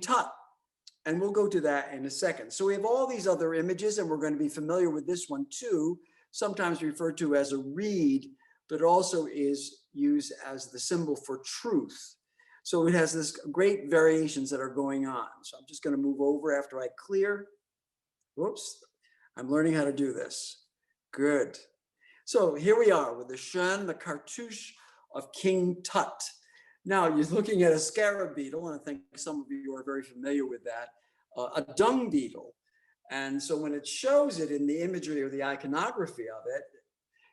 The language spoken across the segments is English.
Tut. And we'll go to that in a second. So we have all these other images, and we're going to be familiar with this one too, sometimes referred to as a reed, but it also is used as the symbol for truth. So it has this great variations that are going on. So I'm just going to move over after I clear. Whoops, I'm learning how to do this. Good. So here we are with the Shen, the cartouche of King Tut. Now you're looking at a scarab beetle, and I think some of you are very familiar with that, a dung beetle. And so when it shows it in the imagery or the iconography of it,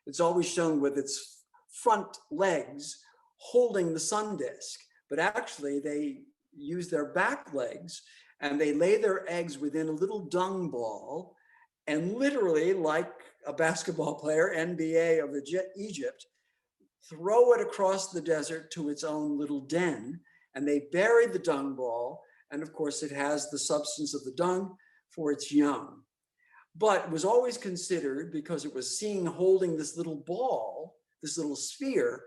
it's always shown with its front legs holding the sun disk. But actually they use their back legs and they lay their eggs within a little dung ball, and literally, like a basketball player, NBA of Egypt, throw it across the desert to its own little den, and they bury the dung ball, and of course it has the substance of the dung for its young. But it was always considered, because it was seen holding this little ball, this little sphere,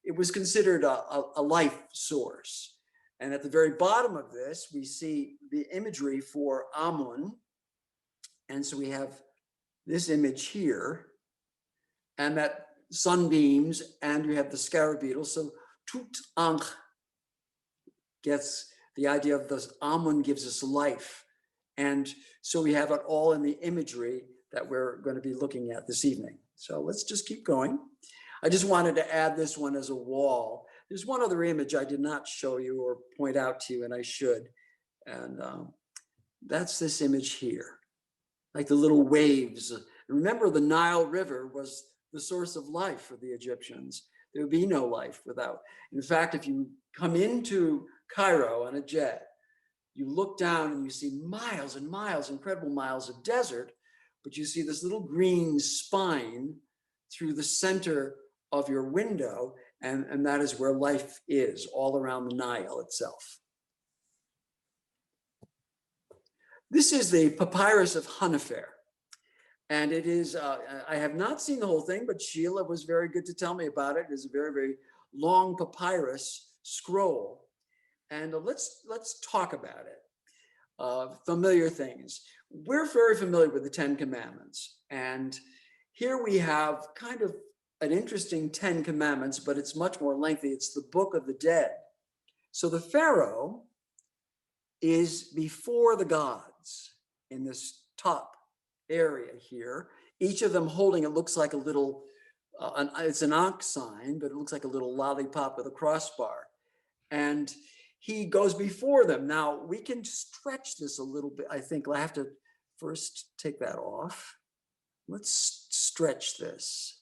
it was considered a life source. And at the very bottom of this, we see the imagery for Amun. And so we have this image here, and that sunbeams, and we have the scarab beetle. So Tut Ankh gets the idea of the Amun gives us life. And so we have it all in the imagery that we're going to be looking at this evening. So let's just keep going. I just wanted to add this one as a wall. There's one other image I did not show you or point out to you, and I should. And that's this image here, like the little waves. Remember, the Nile River was the source of life for the Egyptians. There would be no life without. In fact, if you come into Cairo on a jet, you look down and you see miles and miles, incredible miles of desert, but you see this little green spine through the center of your window, and that is where life is, all around the Nile itself. This is the Papyrus of Hanefer. And it is, I have not seen the whole thing, but Sheila was very good to tell me about it. It is a very, very long papyrus scroll. And let's talk about it. Familiar things. We're very familiar with the 10 Commandments. And here we have kind of an interesting 10 Commandments, but it's much more lengthy. It's the Book of the Dead. So the Pharaoh is before the gods in this top area here, each of them holding, it looks like a little, it's an Ankh sign, but it looks like a little lollipop with a crossbar. And he goes before them. Now we can stretch this a little bit. I think I have to first take that off. Let's stretch this.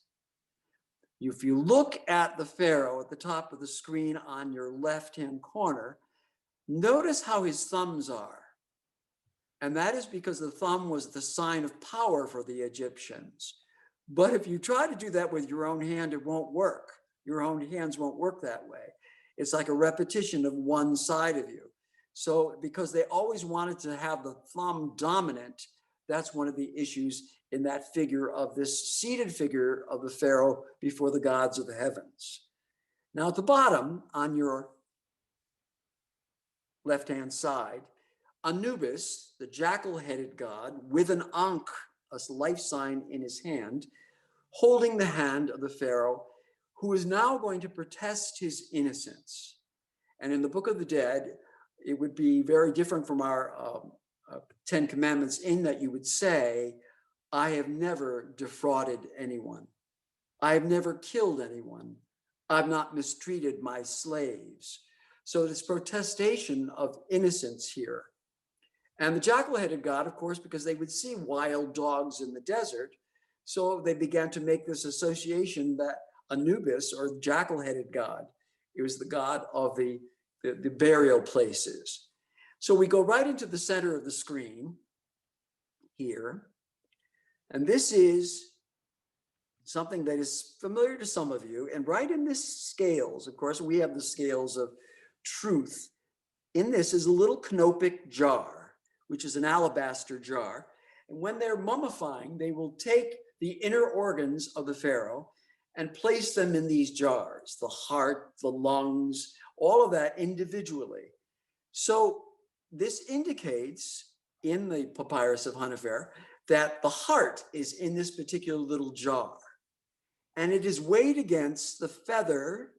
If you look at the Pharaoh at the top of the screen on your left-hand corner, notice how his thumbs are. And that is because the thumb was the sign of power for the Egyptians. But if you try to do that with your own hand, it won't work. Your own hands won't work that way. It's like a repetition of one side of you. So because they always wanted to have the thumb dominant, that's one of the issues in that figure of this seated figure of the Pharaoh before the gods of the heavens. Now at the bottom on your left-hand side, Anubis, the jackal-headed god, with an Ankh, a life sign in his hand, holding the hand of the Pharaoh, who is now going to protest his innocence. And in the Book of the Dead, it would be very different from our 10 Commandments in that you would say, I have never defrauded anyone. I have never killed anyone. I've not mistreated my slaves. So this protestation of innocence here. And the jackal-headed god, of course, because they would see wild dogs in the desert, so they began to make this association that Anubis, or jackal-headed god, it was the god of the burial places. So we go right into the center of the screen here. And this is something that is familiar to some of you. And right in this scales, of course, we have the scales of truth. In this is a little canopic jar, which is an alabaster jar. And when they're mummifying, they will take the inner organs of the Pharaoh and place them in these jars, the heart, the lungs, all of that individually. So this indicates in the papyrus of Hunnefer that the heart is in this particular little jar, and it is weighed against the feather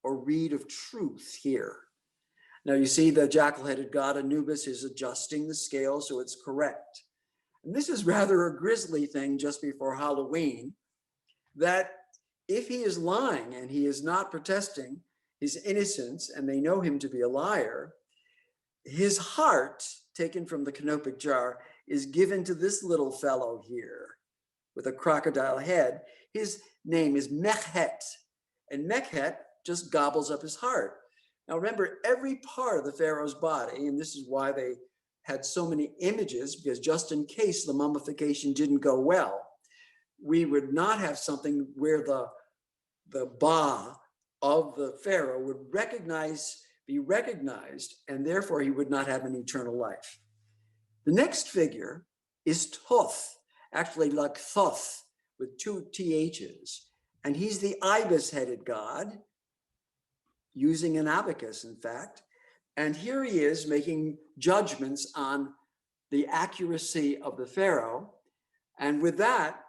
or reed of truth here. Now you see the jackal-headed god Anubis is adjusting the scale so it's correct. And this is rather a grisly thing just before Halloween, that if he is lying and he is not protesting his innocence and they know him to be a liar, his heart, taken from the Canopic Jar, is given to this little fellow here with a crocodile head. His name is Mekhet, and Mekhet just gobbles up his heart. Now remember, every part of the pharaoh's body, and this is why they had so many images, because just in case the mummification didn't go well, we would not have something where the Ba of the pharaoh would be recognized, and therefore he would not have an eternal life. The next figure is Thoth, actually like Thoth with two THs, and he's the ibis-headed god, using an abacus, in fact. And here he is making judgments on the accuracy of the pharaoh. And with that,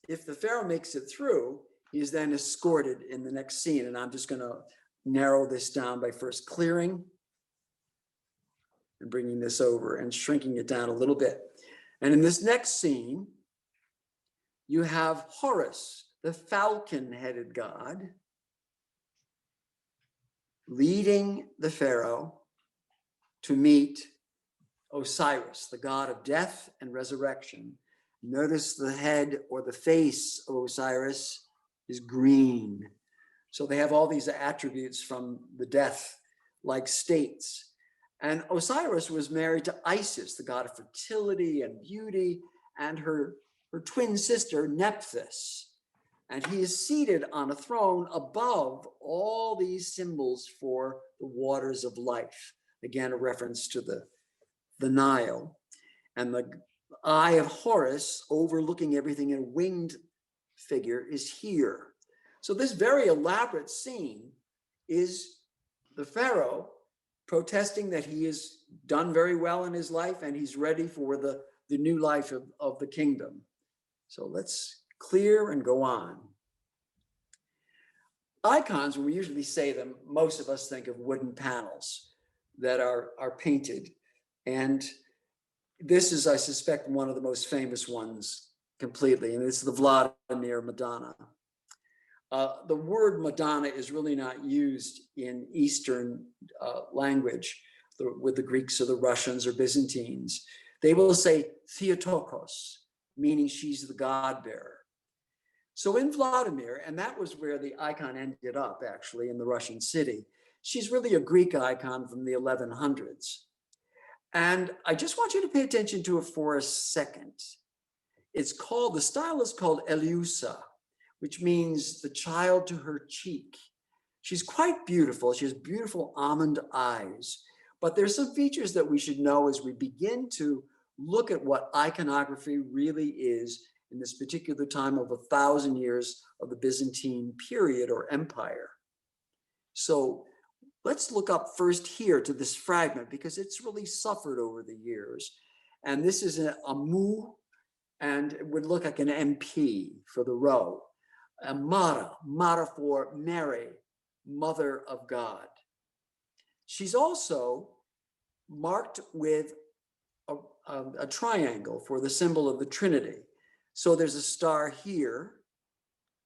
if the pharaoh makes it through, he is then escorted in the next scene. And I'm just going to narrow this down by first clearing and bringing this over and shrinking it down a little bit. And in this next scene, you have Horus, the falcon-headed god, leading the pharaoh to meet Osiris, the god of death and resurrection. Notice the head or the face of Osiris is green. So they have all these attributes from the death-like states. And Osiris was married to Isis, the god of fertility and beauty, and her twin sister, Nephthys. And he is seated on a throne above all these symbols for the waters of life. Again, a reference to the Nile. And the eye of Horus, overlooking everything in a winged figure, is here. So this very elaborate scene is the pharaoh protesting that he has done very well in his life and he's ready for the new life of the kingdom. So let's clear and go on. Icons, when we usually say them, most of us think of wooden panels that are painted. And this is, I suspect, one of the most famous ones completely, and it's the Vladimir Madonna. The word Madonna is really not used in Eastern language with the Greeks or the Russians or Byzantines. They will say Theotokos, meaning she's the God bearer. So in Vladimir, and that was where the icon ended up actually in the Russian city, she's really a Greek icon from the 1100s. And I just want you to pay attention to it for a second. The style is called Eleusa, which means the child to her cheek. She's quite beautiful. She has beautiful almond eyes, but there's some features that we should know as we begin to look at what iconography really is in this particular time of 1,000 years of the Byzantine period or empire. So let's look up first here to this fragment because it's really suffered over the years. And this is a mu, and it would look like an MP for the row. A Mara for Mary, Mother of God. She's also marked with a triangle for the symbol of the Trinity. So there's a star here,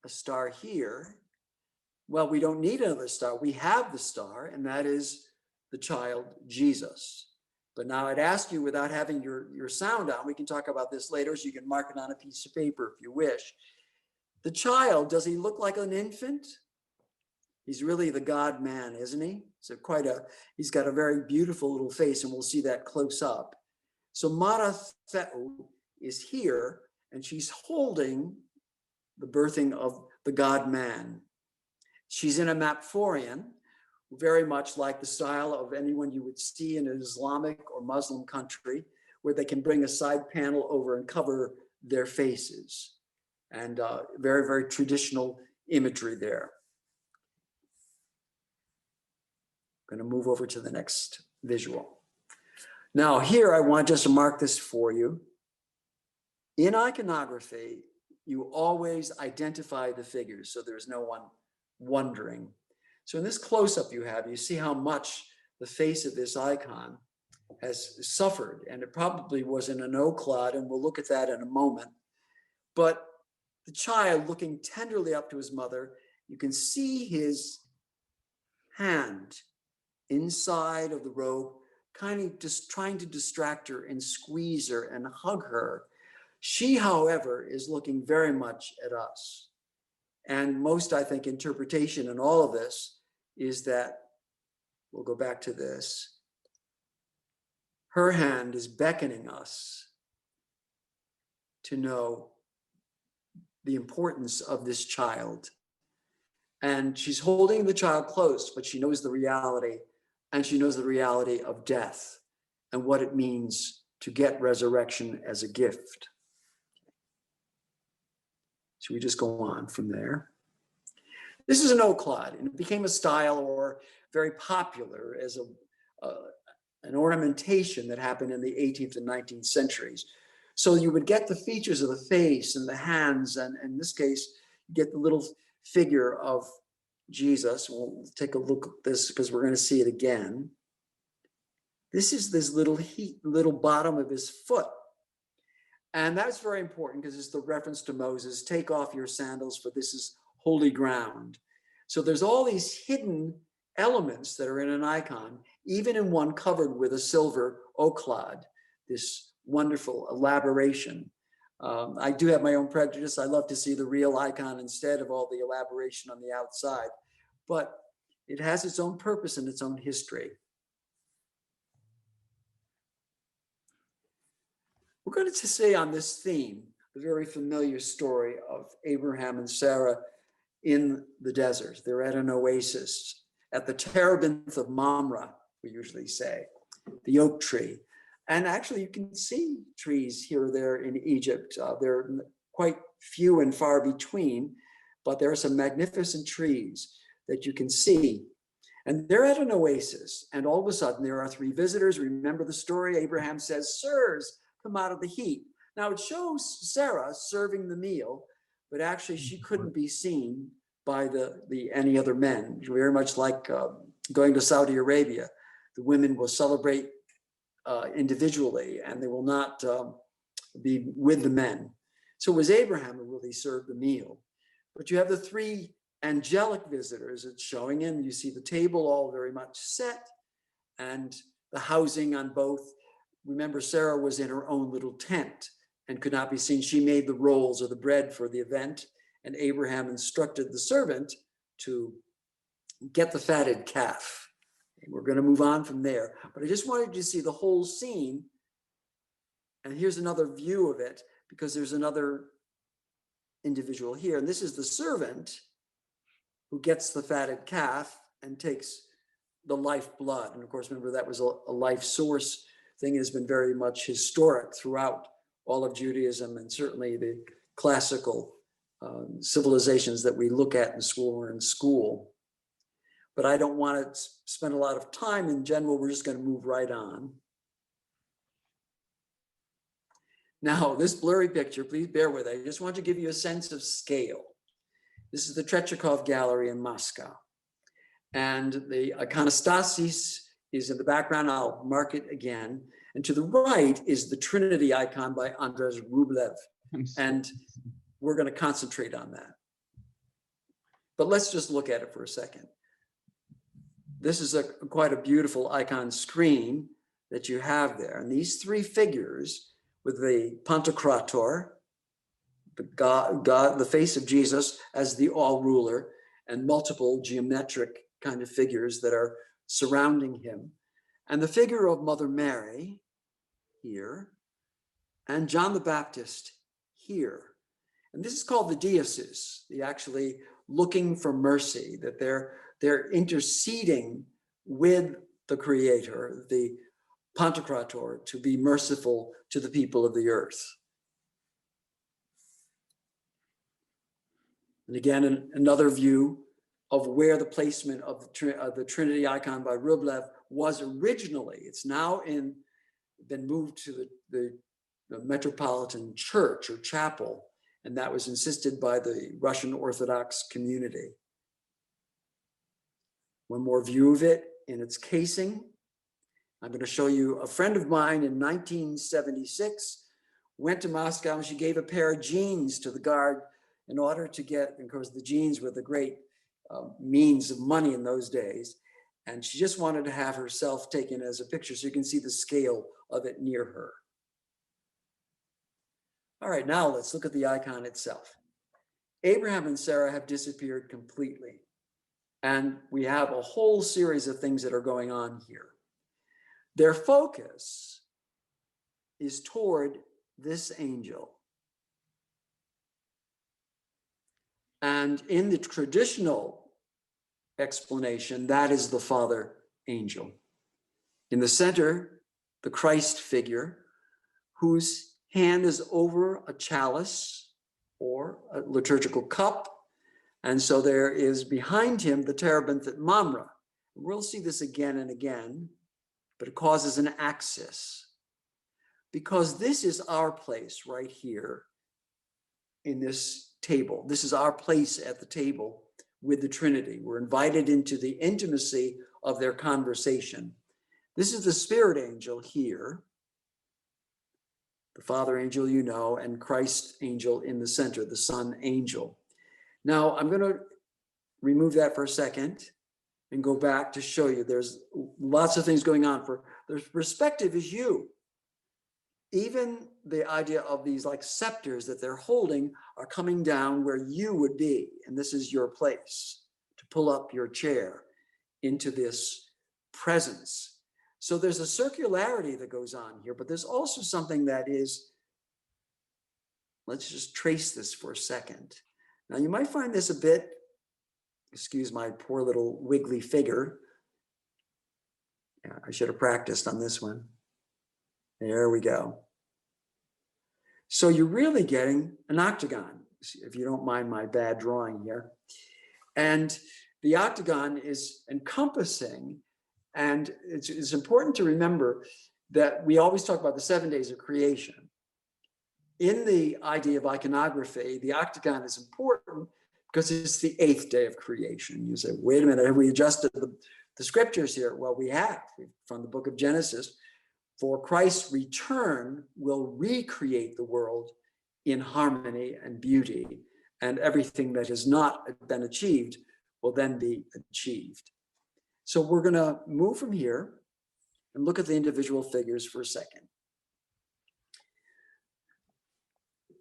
a star here. Well, we don't need another star. We have the star, and that is the child Jesus. But now I'd ask you, without having your sound on, we can talk about this later, so you can mark it on a piece of paper if you wish. The child, does he look like an infant? He's really the God man, isn't he? So he's got a very beautiful little face, and we'll see that close up. So Mara Theou is here, and she's holding the birthing of the God man. She's in a Mapphorian, very much like the style of anyone you would see in an Islamic or Muslim country, where they can bring a side panel over and cover their faces. And very, very traditional imagery there. I'm going to move over to the next visual. Now here, I want just to mark this for you. In iconography, you always identify the figures, so there's no one wondering. So in this close-up you see how much the face of this icon has suffered, and it probably was in an oclad, and we'll look at that in a moment. But the child looking tenderly up to his mother, you can see his hand inside of the robe, kind of just trying to distract her and squeeze her and hug her. She, however, is looking very much at us. And most, I think, interpretation in all of this is that, we'll go back to this, her hand is beckoning us to know the importance of this child. And she's holding the child close, but she knows the reality, and she knows the reality of death and what it means to get resurrection as a gift. So we just go on from there. This is an oclad, and it became a style or very popular as an ornamentation that happened in the 18th and 19th centuries. So you would get the features of the face and the hands, and in this case, you get the little figure of Jesus. We'll take a look at this because we're going to see it again. This is this little bottom of his foot. And that's very important because it's the reference to Moses, take off your sandals, for this is holy ground. So there's all these hidden elements that are in an icon, even in one covered with a silver oclad, this wonderful elaboration. I do have my own prejudice. I love to see the real icon instead of all the elaboration on the outside, but it has its own purpose and its own history. We're going to say on this theme, the very familiar story of Abraham and Sarah in the desert. They're at an oasis at the terebinth of Mamre, we usually say, the oak tree. And actually, you can see trees here or there in Egypt. They're quite few and far between, but there are some magnificent trees that you can see. And they're at an oasis, and all of a sudden, there are three visitors. Remember the story? Abraham says, "Sirs, come out of the heat." Now, it shows Sarah serving the meal, but actually, she couldn't be seen by any other men. Very much like going to Saudi Arabia. The women will celebrate individually, and they will not be with the men. So it was Abraham who really served the meal. But you have the three angelic visitors. It's showing in. You see the table all very much set, and the housing on both. Remember, Sarah was in her own little tent and could not be seen. She made the rolls or the bread for the event, and Abraham instructed the servant to get the fatted calf. We're going to move on from there, but I just wanted you to see the whole scene. And here's another view of it, because there's another individual here. And this is the servant who gets the fatted calf and takes the lifeblood. And of course, remember, that was a life source thing. Has been very much historic throughout all of Judaism, and certainly the classical civilizations that we look at in school or in school. But I don't want to spend a lot of time in general. We're just going to move right on. Now, this blurry picture, please bear with it. I just want to give you a sense of scale. This is the Tretyakov Gallery in Moscow. And the iconostasis is in the background. I'll mark it again. And to the right is the Trinity icon by Andrei Rublev. And we're going to concentrate on that. But let's just look at it for a second. This is quite a beautiful icon screen that you have there. And these three figures with the Pantocrator, the face of Jesus as the all-ruler, and multiple geometric kind of figures that are surrounding him. And the figure of Mother Mary here, and John the Baptist here. And this is called the deosis, the actually looking for mercy, that they're interceding with the Creator, the Pantocrator, to be merciful to the people of the earth. And again, another view of where the placement of the Trinity icon by Rublev was originally. It's now in been moved to the Metropolitan Church or chapel, and that was insisted by the Russian Orthodox community. One more view of it in its casing. I'm going to show you a friend of mine in 1976 went to Moscow, and she gave a pair of jeans to the guard in order to get, of course, the jeans were the great means of money in those days. And she just wanted to have herself taken as a picture so you can see the scale of it near her. All right, now let's look at the icon itself. Abraham and Sarah have disappeared completely. And we have a whole series of things that are going on here. Their focus is toward this angel. And in the traditional explanation, that is the Father angel. In the center, the Christ figure, whose hand is over a chalice or a liturgical cup. And so there is behind him the terebinth at Mamre. We'll see this again and again, but it causes an axis. Because this is our place right here in this table. This is our place at the table with the Trinity. We're invited into the intimacy of their conversation. This is the Spirit angel here, the Father angel, you know, and Christ angel in the center, the Son angel. Now, I'm going to remove that for a second and go back to show you there's lots of things going on. The perspective is you. Even the idea of these like scepters that they're holding are coming down where you would be. And this is your place to pull up your chair into this presence. So there's a circularity that goes on here, but there's also something that is, let's just trace this for a second. Now you might find this a bit, excuse my poor little wiggly figure. Yeah, I should have practiced on this one. There we go. So you're really getting an octagon, if you don't mind my bad drawing here. And the octagon is encompassing, and it's important to remember that we always talk about the 7 days of creation. In the idea of iconography, the octagon is important because it's the 8th day of creation. You say, wait a minute, have we adjusted the scriptures here? Well, we have from the book of Genesis. For Christ's return will recreate the world in harmony and beauty, and everything that has not been achieved will then be achieved. So we're going to move from here and look at the individual figures for a second.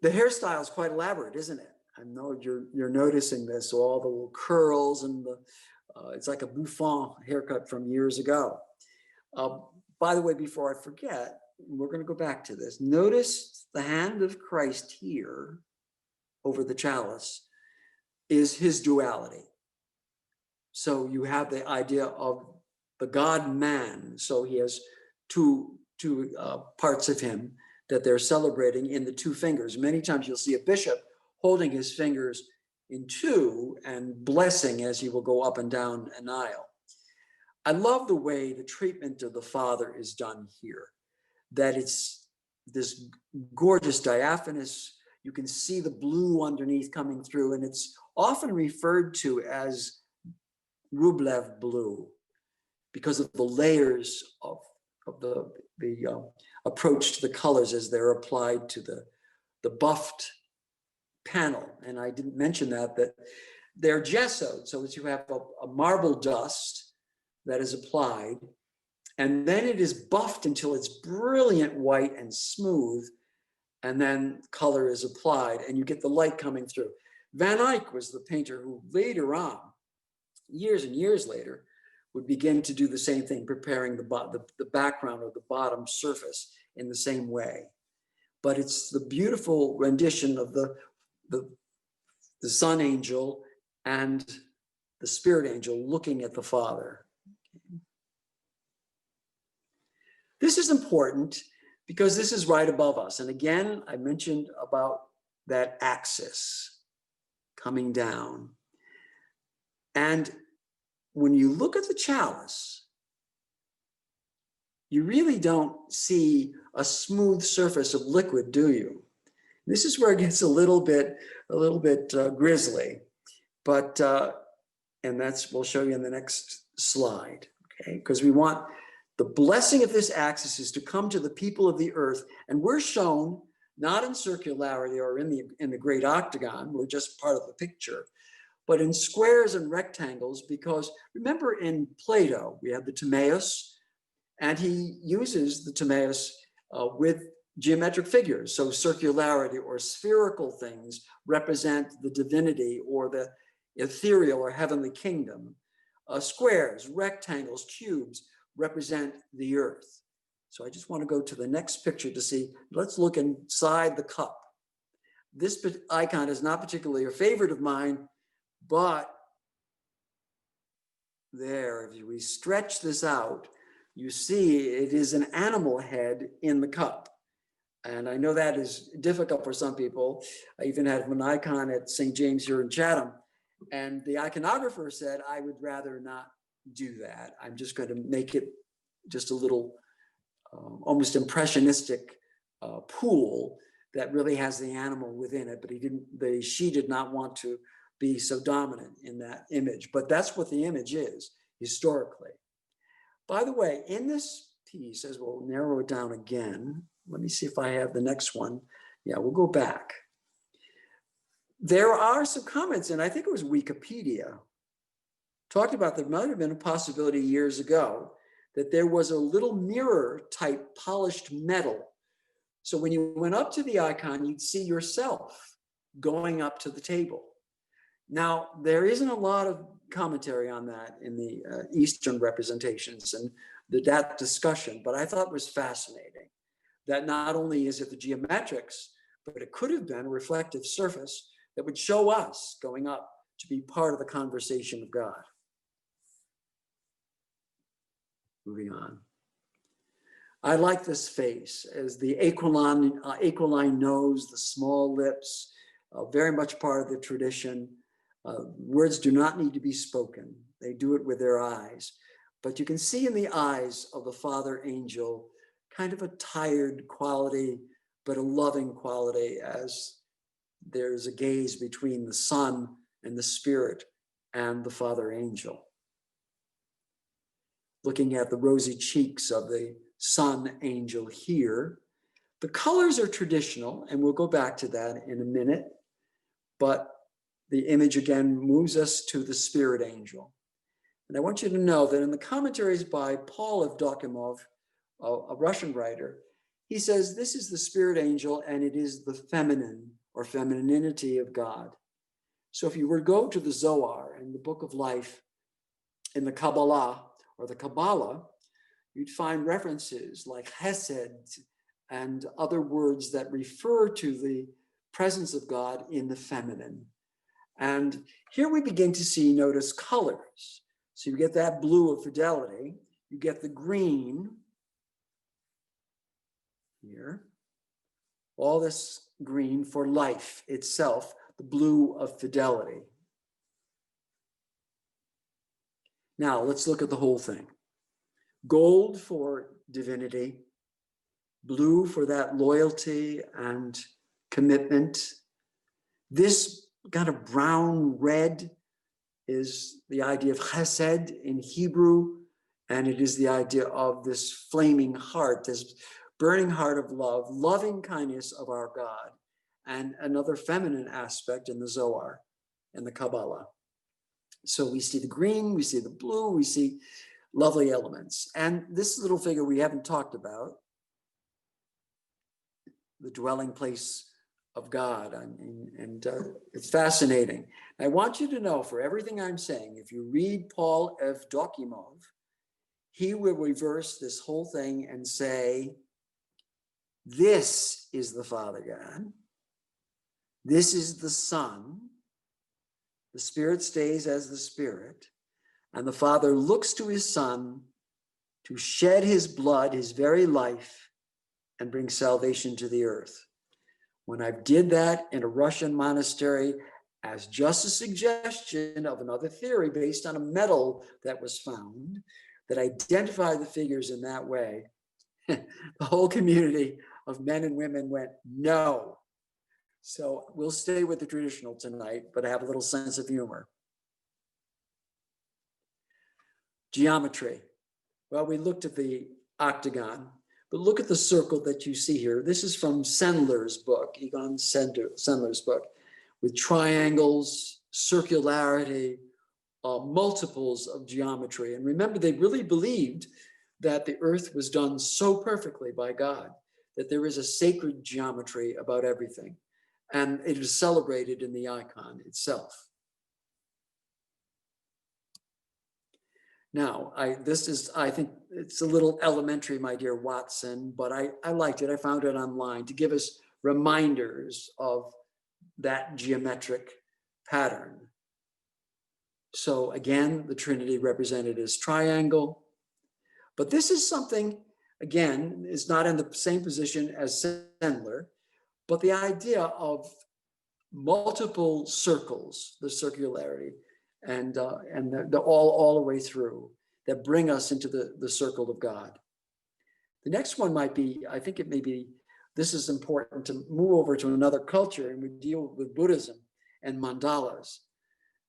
The hairstyle is quite elaborate, isn't it? I know you're noticing this, all the little curls and it's like a bouffant haircut from years ago. By the way, before I forget, we're going to go back to this. Notice the hand of Christ here over the chalice is his duality. So you have the idea of the God-man. So he has two parts of him that they're celebrating in the two fingers. Many times you'll see a bishop holding his fingers in two and blessing as he will go up and down an aisle. I love the way the treatment of the Father is done here, that it's this gorgeous diaphanous, you can see the blue underneath coming through, and it's often referred to as Rublev blue because of the layers of the approach to the colors as they're applied to the buffed panel. And I didn't mention that they're gessoed, so that you have a marble dust that is applied, and then it is buffed until it's brilliant white and smooth, and then color is applied, and you get the light coming through. Van Eyck was the painter who later on, years and years later, would begin to do the same thing, preparing the background or the bottom surface in the same way. But it's the beautiful rendition of the Son angel and the Spirit angel looking at the Father. This is important because this is right above us. And again, I mentioned about that axis coming down. And when you look at the chalice, you really don't see a smooth surface of liquid, do you? This is where it gets a little bit grisly, but and we'll show you in the next slide, okay? Because we want the blessing of this axis is to come to the people of the earth, and we're shown not in circularity or in the great octagon, we're just part of the picture, but in squares and rectangles, because remember in Plato, we have the Timaeus, and he uses the Timaeus with geometric figures. So circularity or spherical things represent the divinity or the ethereal or heavenly kingdom. Squares, rectangles, cubes represent the earth. So I just want to go to the next picture to see, let's look inside the cup. This icon is not particularly a favorite of mine, but there, if we stretch this out, you see it is an animal head in the cup. And I know that is difficult for some people. I even had an icon at St. James here in Chatham, and the iconographer said, I would rather not do that. I'm just going to make it just a little almost impressionistic pool that really has the animal within it, but she did not want to be so dominant in that image. But that's what the image is historically. By the way, in this piece, as we'll narrow it down again, let me see if I have the next one. Yeah, we'll go back. There are some comments, and I think it was Wikipedia, talked about there might have been a possibility years ago that there was a little mirror type polished metal. So when you went up to the icon, you'd see yourself going up to the table. Now, there isn't a lot of commentary on that in the Eastern representations and that discussion, but I thought it was fascinating that not only is it the geometrics, but it could have been a reflective surface that would show us going up to be part of the conversation of God. Moving on. I like this face as the aquiline nose, the small lips, very much part of the tradition. Words do not need to be spoken. They do it with their eyes. But you can see in the eyes of the Father Angel kind of a tired quality, but a loving quality as there's a gaze between the Son and the Spirit and the Father Angel. Looking at the rosy cheeks of the Sun Angel here. The colors are traditional, and we'll go back to that in a minute, but the image again moves us to the Spirit Angel. And I want you to know that in the commentaries by Paul Evdokimov, a Russian writer, he says this is the Spirit Angel and it is the feminine or femininity of God. So if you were to go to the Zohar and the Book of Life in the Kabbalah or the Kabbalah, you'd find references like Hesed and other words that refer to the presence of God in the feminine. And here we begin to see, notice colors. So you get that blue of fidelity, you get the green here, all this green for life itself, the blue of fidelity. Now let's look at the whole thing. Gold for divinity, blue for that loyalty and commitment. This kind of brown red is the idea of chesed in Hebrew, and it is the idea of this flaming heart, this burning heart of love, loving kindness of our God, and another feminine aspect in the Zohar and the Kabbalah. So we see the green, we see the blue, we see lovely elements. And this little figure we haven't talked about, the dwelling place of God, and it's fascinating. I want you to know, for everything I'm saying, if you read Paul Evdokimov, he will reverse this whole thing and say, this is the Father God, this is the Son, the Spirit stays as the Spirit, and the Father looks to his Son to shed his blood, his very life, and bring salvation to the earth. When I did that in a Russian monastery as just a suggestion of another theory based on a medal that was found that identified the figures in that way, The whole community of men and women went, no. So we'll stay with the traditional tonight, but have a little sense of humor. Geometry. Well, we looked at the octagon, but look at the circle that you see here. This is from Sendler's book, Egon Sendler's book, with triangles, circularity, multiples of geometry. And remember, they really believed that the earth was done so perfectly by God, that there is a sacred geometry about everything. And it is celebrated in the icon itself. Now, I think it's a little elementary, my dear Watson, but I liked it. I found it online to give us reminders of that geometric pattern. So again, the Trinity represented as triangle. But this is something, again, is not in the same position as Sendler, but the idea of multiple circles, the circularity, and the all the way through that bring us into the circle of God. The next one might be, I think it may be, this is important to move over to another culture, and we deal with Buddhism and mandalas.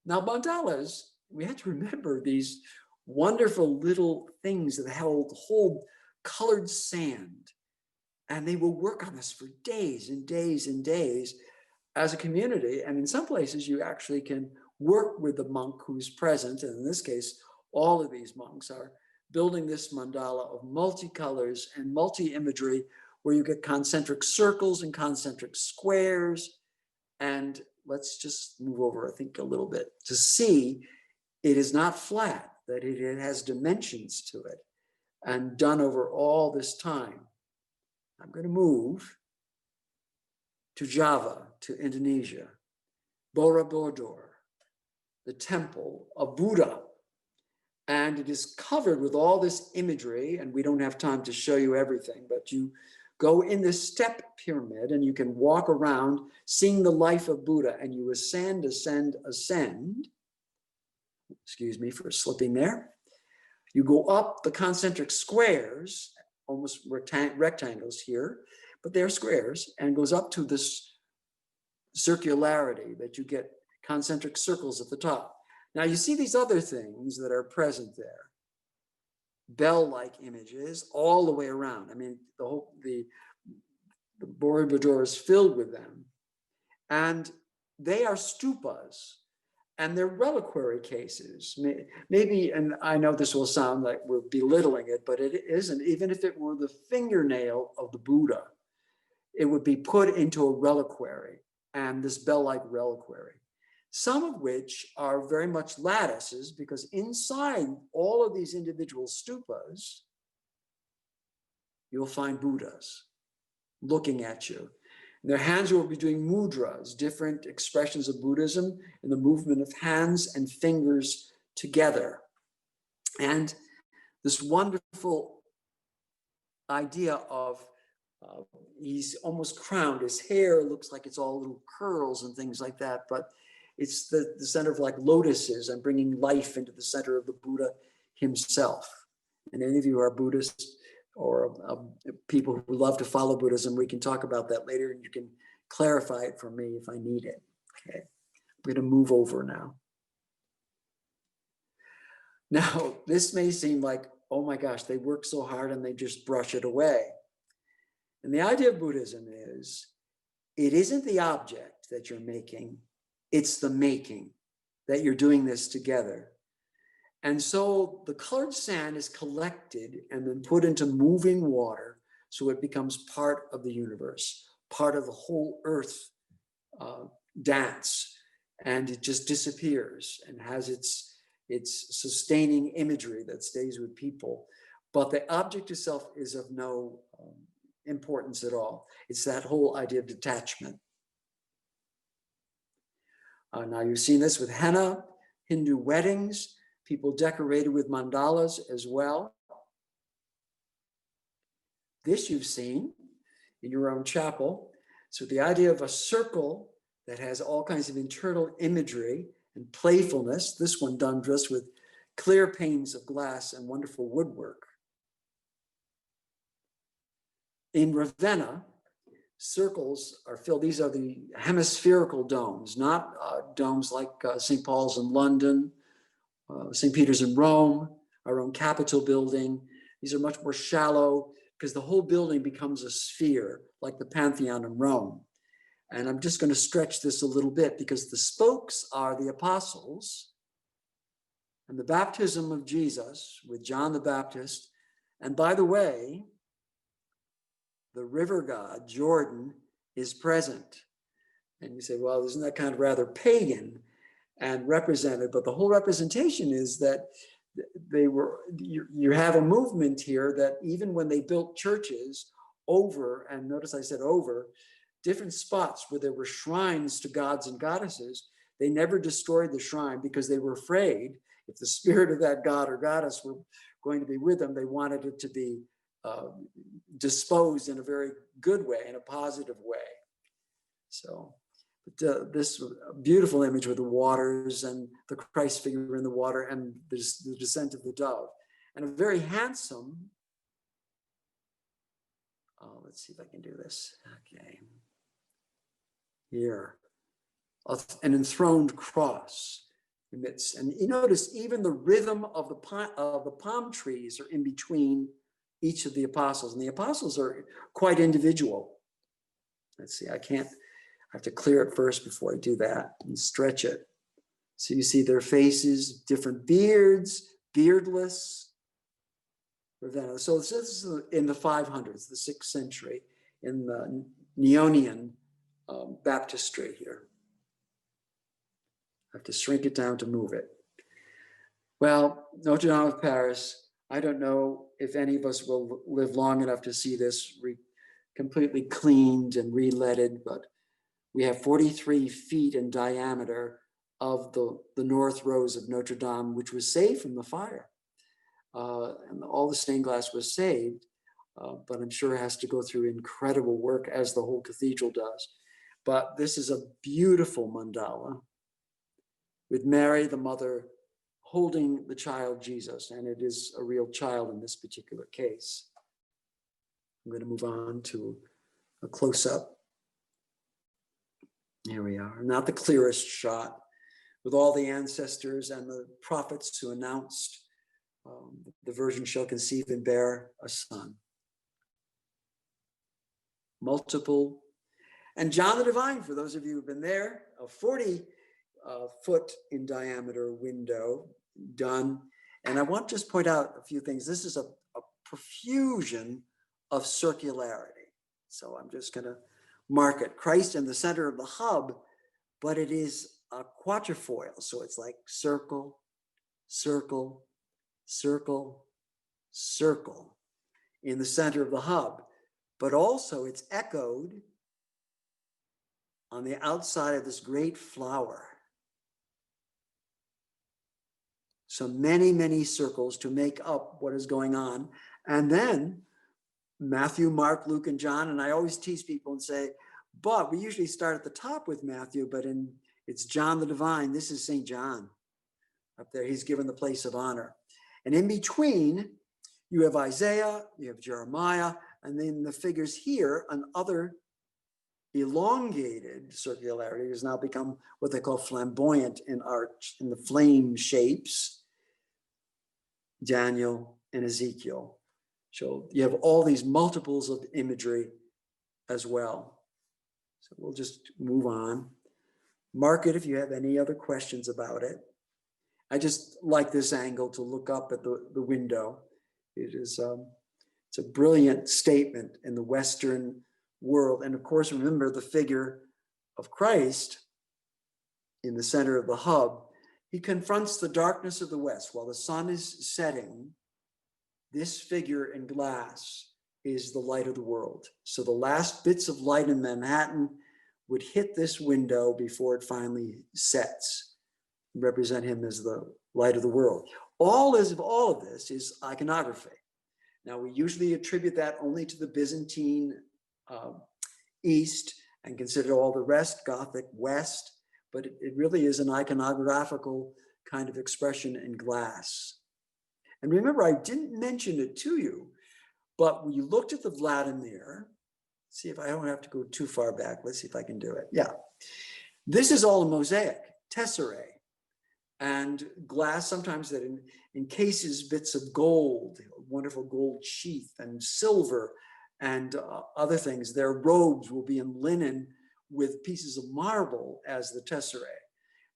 Now, mandalas, we have to remember these wonderful little things that hold colored sand, and they will work on this for days and days and days as a community. And in some places, you actually can work with the monk who's present. And in this case, all of these monks are building this mandala of multicolors and multi-imagery, where you get concentric circles and concentric squares. And let's just move over, I think, a little bit to see it is not flat, that it has dimensions to it, and done over all this time. I'm going to move to Java, to Indonesia, Borobudur, the temple of Buddha. And it is covered with all this imagery, and we don't have time to show you everything, but you go in this step pyramid and you can walk around seeing the life of Buddha, and you ascend, ascend, ascend. Excuse me for slipping there. You go up the concentric squares, almost rectangles here, but they're squares, and goes up to this circularity that you get concentric circles at the top. Now you see these other things that are present there. Bell-like images all the way around. I mean, the Borobudur is filled with them. And they are stupas, and they're reliquary cases. Maybe, and I know this will sound like we're belittling it, but it isn't. Even if it were the fingernail of the Buddha, it would be put into a reliquary, and this bell-like reliquary, some of which are very much lattices, because inside all of these individual stupas, you'll find Buddhas looking at you. In their hands will be doing mudras, different expressions of Buddhism in the movement of hands and fingers together. And this wonderful idea of he's almost crowned. His hair looks like it's all little curls and things like that, but it's the center of like lotuses and bringing life into the center of the Buddha himself. And any of you who are Buddhists or people who love to follow Buddhism, we can talk about that later, and you can clarify it for me if I need it. Okay, I'm going to move over now. Now, this may seem like, oh my gosh, they work so hard and they just brush it away. And the idea of Buddhism is, it isn't the object that you're making, it's the making, that you're doing this together. And so the colored sand is collected and then put into moving water, so it becomes part of the universe, part of the whole earth dance, and it just disappears and has its sustaining imagery that stays with people. But the object itself is of no importance at all. It's that whole idea of detachment. Now you've seen this with henna, Hindu weddings, people decorated with mandalas as well. This you've seen in your own chapel. So the idea of a circle that has all kinds of internal imagery and playfulness, this one done just with clear panes of glass and wonderful woodwork. In Ravenna, circles are filled. These are the hemispherical domes, not domes like St. Paul's in London, St. Peter's in Rome, our own Capitol building. These are much more shallow because the whole building becomes a sphere, like the Pantheon in Rome. And I'm just going to stretch this a little bit because the spokes are the apostles and the baptism of Jesus with John the Baptist. And by the way, the river god, Jordan, is present. And you say, well, isn't that kind of rather pagan and represented? But the whole representation is that you have a movement here that even when they built churches over, and notice I said over, different spots where there were shrines to gods and goddesses, they never destroyed the shrine because they were afraid if the spirit of that god or goddess were going to be with them, they wanted it to be disposed in a very good way, in a positive way. So this beautiful image with the waters and the Christ figure in the water and the descent of the dove, and a very handsome, let's see if I can do this. Okay. Here, an enthroned cross amidst, and you notice even the rhythm of the palm trees are in between each of the apostles, and the apostles are quite individual. Let's see, I have to clear it first before I do that and stretch it. So you see their faces, different beards, beardless. So this is in the 500s, the 6th century, in the Neonian baptistry here. I have to shrink it down to move it. Well, Notre Dame of Paris, I don't know if any of us will live long enough to see this completely cleaned and re-leaded, but we have 43 feet in diameter of the north rose of Notre Dame, which was saved from the fire. And all the stained glass was saved, but I'm sure it has to go through incredible work, as the whole cathedral does. But this is a beautiful mandala with Mary, the mother, holding the child Jesus, and it is a real child in this particular case. I'm going to move on to a close-up. Here we are, not the clearest shot, with all the ancestors and the prophets who announced the virgin shall conceive and bear a son. Multiple, and John the Divine, for those of you who've been there, a 40-foot in diameter window done. And I want to just point out a few things. This is a profusion of circularity. So I'm just going to mark it. Christ in the center of the hub, but it is a quatrefoil. So it's like circle, circle, circle, circle in the center of the hub. But also it's echoed on the outside of this great flower. So many, many circles to make up what is going on. And then Matthew, Mark, Luke, and John. And I always tease people and say, but we usually start at the top with Matthew, but it's John the Divine. This is St. John up there. He's given the place of honor. And in between, you have Isaiah, you have Jeremiah, and then the figures here, another elongated circularity has now become what they call flamboyant in art, in the flame shapes. Daniel and Ezekiel. So you have all these multiples of imagery as well. So we'll just move on. Mark it if you have any other questions about it. I just like this angle to look up at the window. It is it's a brilliant statement in the Western world. And of course, remember the figure of Christ in the center of the hub. He confronts the darkness of the West while the sun is setting. This figure in glass is the light of the world. So the last bits of light in Manhattan would hit this window before it finally sets, represent him as the light of the world. All of this is iconography. Now, we usually attribute that only to the Byzantine East and consider all the rest Gothic West, but it really is an iconographical kind of expression in glass. And remember, I didn't mention it to you. But when you looked at the Vladimir, see if I don't have to go too far back. Let's see if I can do it. Yeah. This is all a mosaic, tesserae, and glass sometimes that encases bits of gold, wonderful gold sheath, and silver, and other things. Their robes will be in linen with pieces of marble as the tesserae.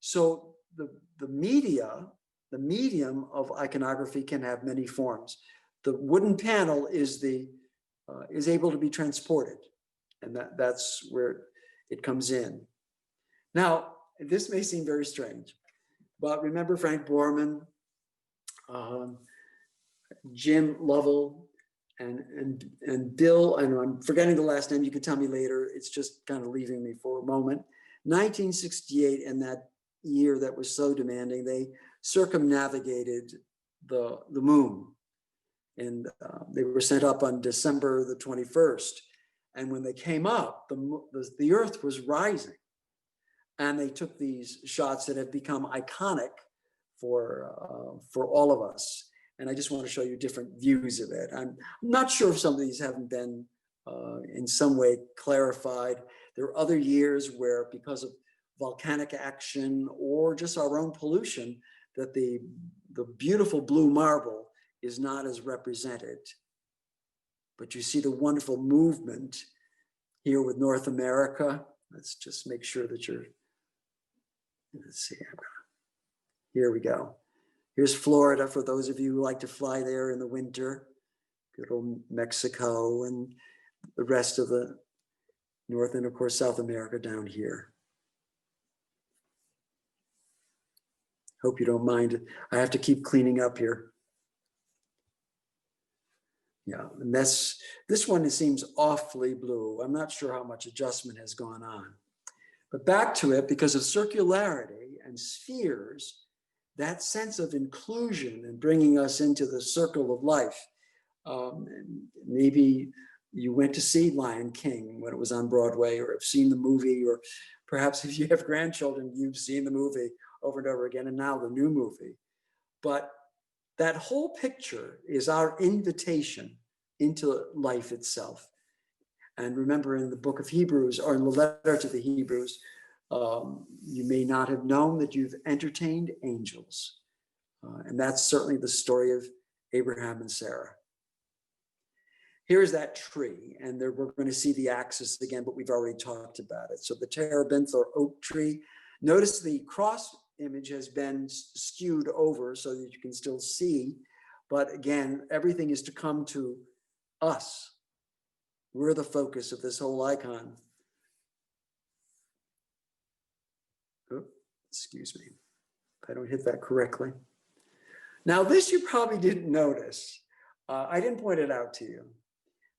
So the medium of iconography can have many forms. The wooden panel is able to be transported, and that's where it comes in. Now, this may seem very strange, but remember Frank Borman, Jim Lovell, and Bill, and I'm forgetting the last name, you can tell me later, it's just kind of leaving me for a moment. 1968, in that year that was so demanding, they circumnavigated the moon, and they were sent up on December the 21st. And when they came up, the Earth was rising. And they took these shots that have become iconic for all of us. And I just want to show you different views of it. I'm not sure if some of these haven't been in some way clarified. There are other years where, because of volcanic action or just our own pollution, that the beautiful blue marble is not as represented. But you see the wonderful movement here with North America. Let's just make sure that let's see, here we go. Here's Florida, for those of you who like to fly there in the winter. Good old Mexico, and the rest of the North, and of course, South America down here. Hope you don't mind. I have to keep cleaning up here. Yeah, and this one, it seems awfully blue. I'm not sure how much adjustment has gone on. But back to it, because of circularity and spheres, that sense of inclusion and bringing us into the circle of life. Maybe you went to see Lion King when it was on Broadway, or have seen the movie, or perhaps if you have grandchildren, you've seen the movie over and over again, and now the new movie. But that whole picture is our invitation into life itself. And remember, in the book of Hebrews, or in the letter to the Hebrews, you may not have known that you've entertained angels. And that's certainly the story of Abraham and Sarah. Here's that tree, and there we're going to see the axis again, but we've already talked about it. So the terebinth, or oak tree. Notice the cross image has been skewed over so that you can still see. But again, everything is to come to us. We're the focus of this whole icon. Oh, excuse me, if I don't hit that correctly. Now, this you probably didn't notice. I didn't point it out to you,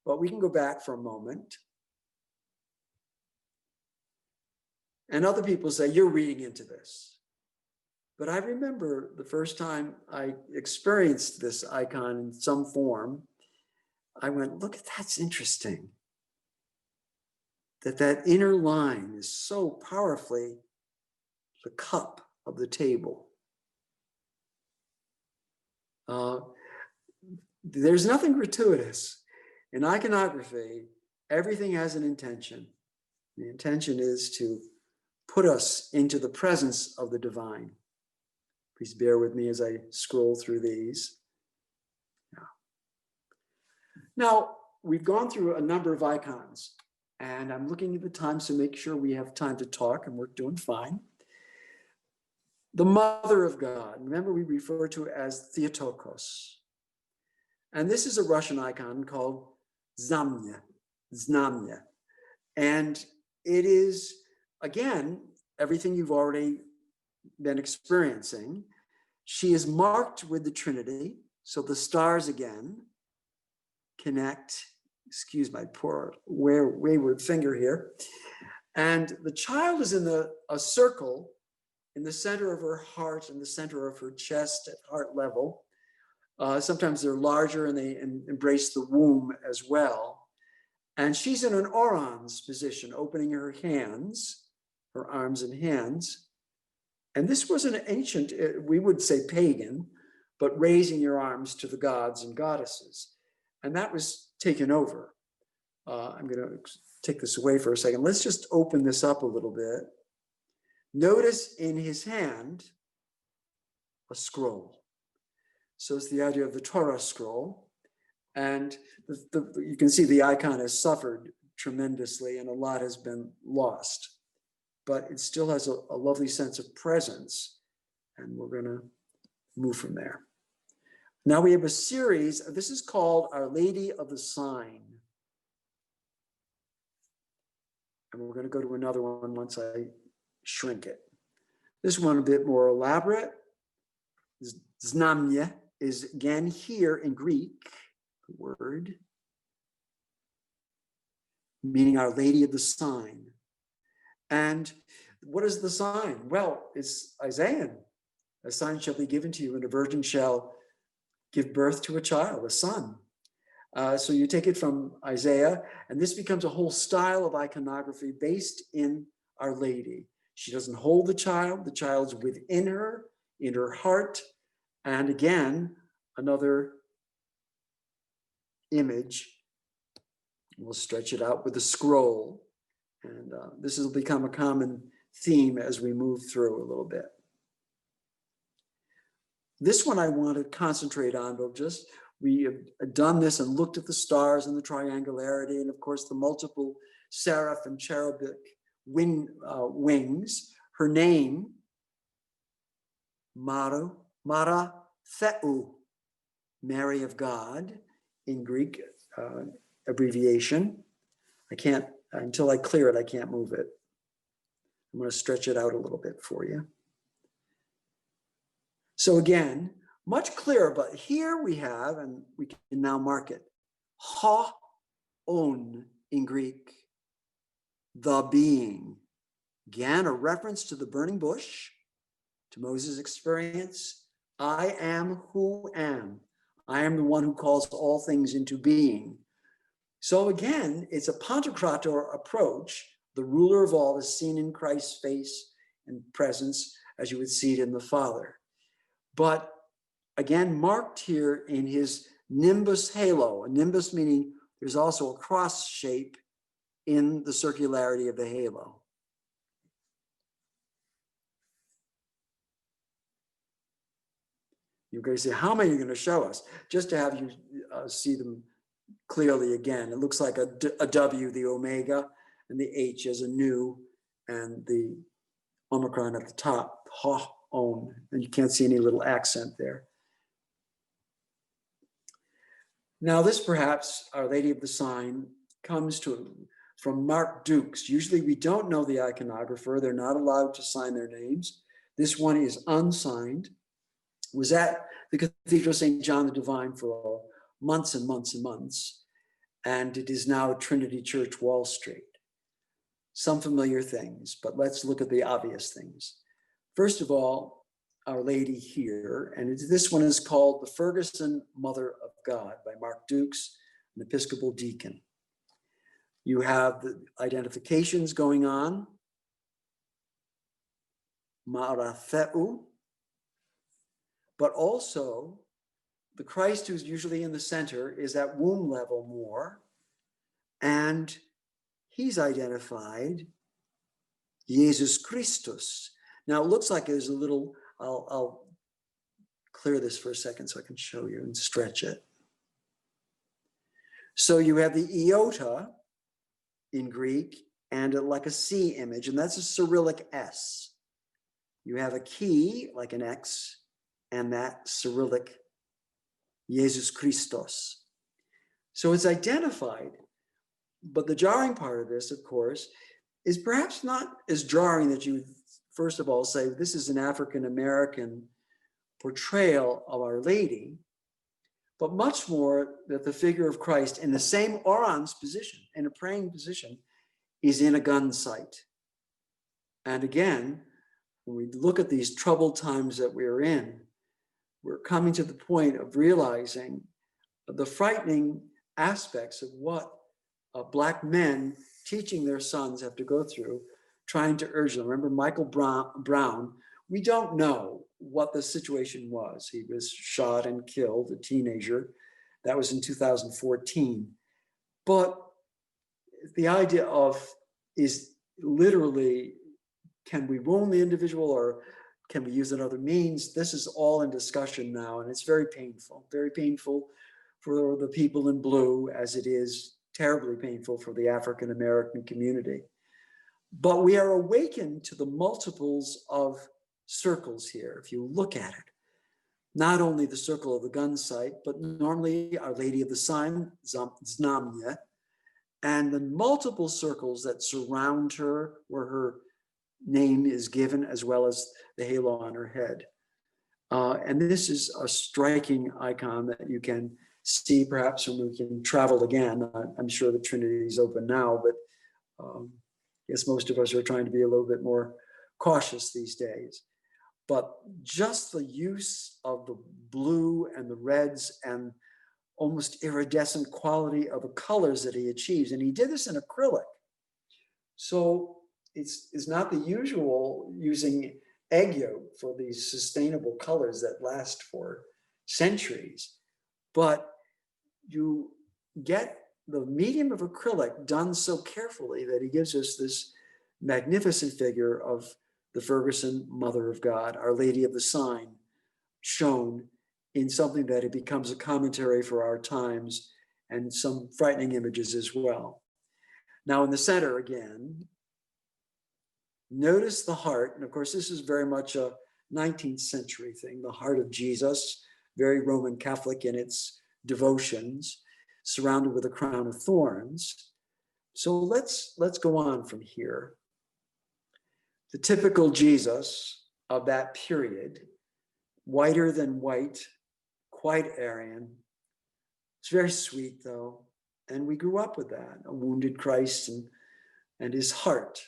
but we can go back for a moment. And other people say, you're reading into this. But I remember the first time I experienced this icon in some form, I went, look, that's interesting. That inner line is so powerfully the cup of the table. There's nothing gratuitous. In iconography, everything has an intention. The intention is to put us into the presence of the divine. Please bear with me as I scroll through these. Now, we've gone through a number of icons, and I'm looking at the time to make sure we have time to talk, and we're doing fine. The Mother of God, remember we refer to it as Theotokos. And this is a Russian icon called Znamya. And it is, again, everything you've already been experiencing. She is marked with the Trinity. So the stars again connect, excuse my poor wayward finger here. And the child is in a circle in the center of her heart, in the center of her chest at heart level. Sometimes they're larger and they embrace the womb as well. And she's in an oran's position, opening her hands, her arms and hands. And this was an ancient, we would say pagan, but raising your arms to the gods and goddesses. and that was taken over. I'm going to take this away for a second. Let's just open this up a little bit. Notice in his hand a scroll. So it's the idea of the Torah scroll. And you can see the icon has suffered tremendously and a lot has been lost. But it still has a lovely sense of presence. And we're going to move from there. Now we have a series. This is called Our Lady of the Sign. And we're going to go to another one once I shrink it. This one a bit more elaborate. Znamie is again here in Greek, the word, meaning Our Lady of the Sign. And what is the sign? Well, it's Isaiah. A sign shall be given to you, and a virgin shall give birth to a child, a son. So you take it from Isaiah, and this becomes a whole style of iconography based in Our Lady. She doesn't hold the child's within her, in her heart. And again, another image. We'll stretch it out with a scroll. And this will become a common theme as we move through a little bit. This one I want to concentrate on, but we have done this and looked at the stars and the triangularity, and of course the multiple seraph and cherubic wings. Her name, Mara Theou, Mary of God, in Greek abbreviation. I can't, until I clear it, I can't move it. I'm going to stretch it out a little bit for you. So again, much clearer, but here we have, and we can now mark it, Ha-on in Greek, the being. Again, a reference to the burning bush, to Moses' experience. I am who am. I am the one who calls all things into being. So again, it's a Pantocrator approach. The ruler of all is seen in Christ's face and presence as you would see it in the Father. But again, marked here in his nimbus halo, a nimbus meaning there's also a cross shape in the circularity of the halo. You're going to say, how many are you going to show us? Just to have you see them clearly again. It looks like a W, the omega, and the H as a nu, and the omicron at the top, ha-on, and you can't see any little accent there. Now this perhaps, Our Lady of the Sign, comes from Mark Dukes. Usually we don't know the iconographer. They're not allowed to sign their names. This one is unsigned. It was at the Cathedral of St. John the Divine for months and months and months. And it is now at Trinity Church, Wall Street. Some familiar things, but let's look at the obvious things. First of all, Our Lady here, and this one is called the Ferguson Mother of God by Mark Dukes, an Episcopal deacon. You have the identifications going on. Mara Theou, but also the Christ who's usually in the center is at womb level more, and he's identified Jesus Christus. Now it looks like there's a little, I'll clear this for a second so I can show you and stretch it. So you have the iota in Greek and like a C image, and that's a Cyrillic S. You have a key like an X and that Cyrillic Jesus Christos. So it's identified, but the jarring part of this, of course, is perhaps not as jarring that you would first of all say, this is an African-American portrayal of Our Lady, but much more that the figure of Christ in the same orans position, in a praying position, is in a gun sight. And again, when we look at these troubled times that we're in, we're coming to the point of realizing the frightening aspects of what Black men teaching their sons have to go through, trying to urge them. Remember Michael Brown, we don't know what the situation was. He was shot and killed, a teenager, That was in 2014. But the idea of is literally, can we wound the individual or can we use another means? This is all in discussion now, and it's very painful for the people in blue, as it is terribly painful for the African American community. But we are awakened to the multiples of circles here. If you look at it, not only the circle of the gun sight, but normally Our Lady of the Sign, Znamya, and the multiple circles that surround her where her name is given, as well as the halo on her head. And this is a striking icon that you can see perhaps when we can travel again. I'm sure the Trinity is open now, but I guess most of us are trying to be a little bit more cautious these days. But just the use of the blue and the reds and almost iridescent quality of the colors that he achieves. And he did this in acrylic. So it's not the usual using egg yolk for these sustainable colors that last for centuries. But you get the medium of acrylic done so carefully that he gives us this magnificent figure of the Ferguson Mother of God, Our Lady of the Sign, shown in something that it becomes a commentary for our times and some frightening images as well. Now in the center again, notice the heart. And of course, this is very much a 19th century thing, the heart of Jesus, very Roman Catholic in its devotions, surrounded with a crown of thorns. So let's go on from here. The typical Jesus of that period, whiter than white, quite Aryan. It's very sweet though. And we grew up with that, a wounded Christ and his heart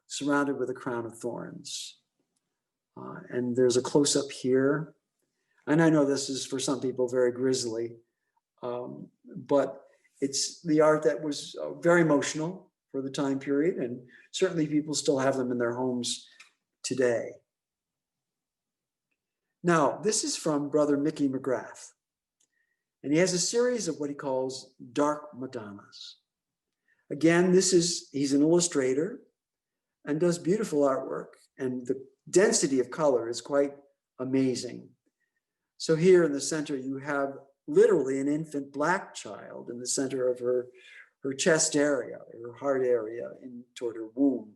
surrounded with a crown of thorns. And there's a close-up here. And I know this is for some people very grisly, but it's the art that was very emotional for the time period, and certainly people still have them in their homes today. Now, this is from Brother Mickey McGrath, and he has a series of what he calls dark Madonnas. Again, he's an illustrator and does beautiful artwork, and the density of color is quite amazing. So here in the center, you have literally an infant black child in the center of her chest area, her heart area, toward her womb.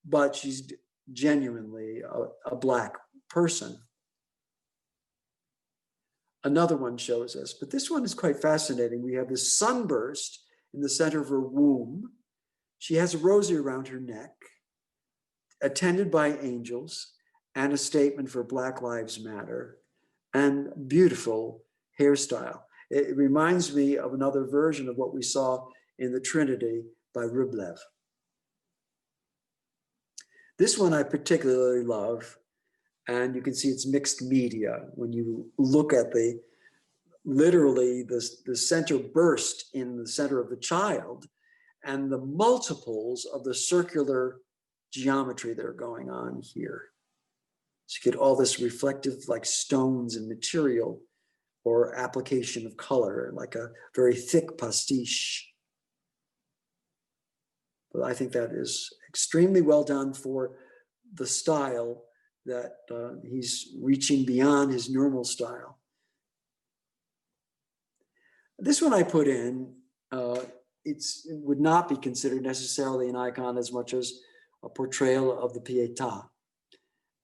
But she's genuinely a black person. Another one shows us, but this one is quite fascinating. We have this sunburst in the center of her womb. She has a rosary around her neck, attended by angels, and a statement for Black Lives Matter, and beautiful hairstyle. It reminds me of another version of what we saw in the Trinity by Rublev. This one I particularly love, and you can see it's mixed media when you look at literally the center burst in the center of the child and the multiples of the circular geometry that are going on here. So you get all this reflective, like stones and material, or application of color, like a very thick pastiche. But I think that is extremely well done for the style that he's reaching beyond his normal style. This one I put in, it would not be considered necessarily an icon as much as a portrayal of the Pietà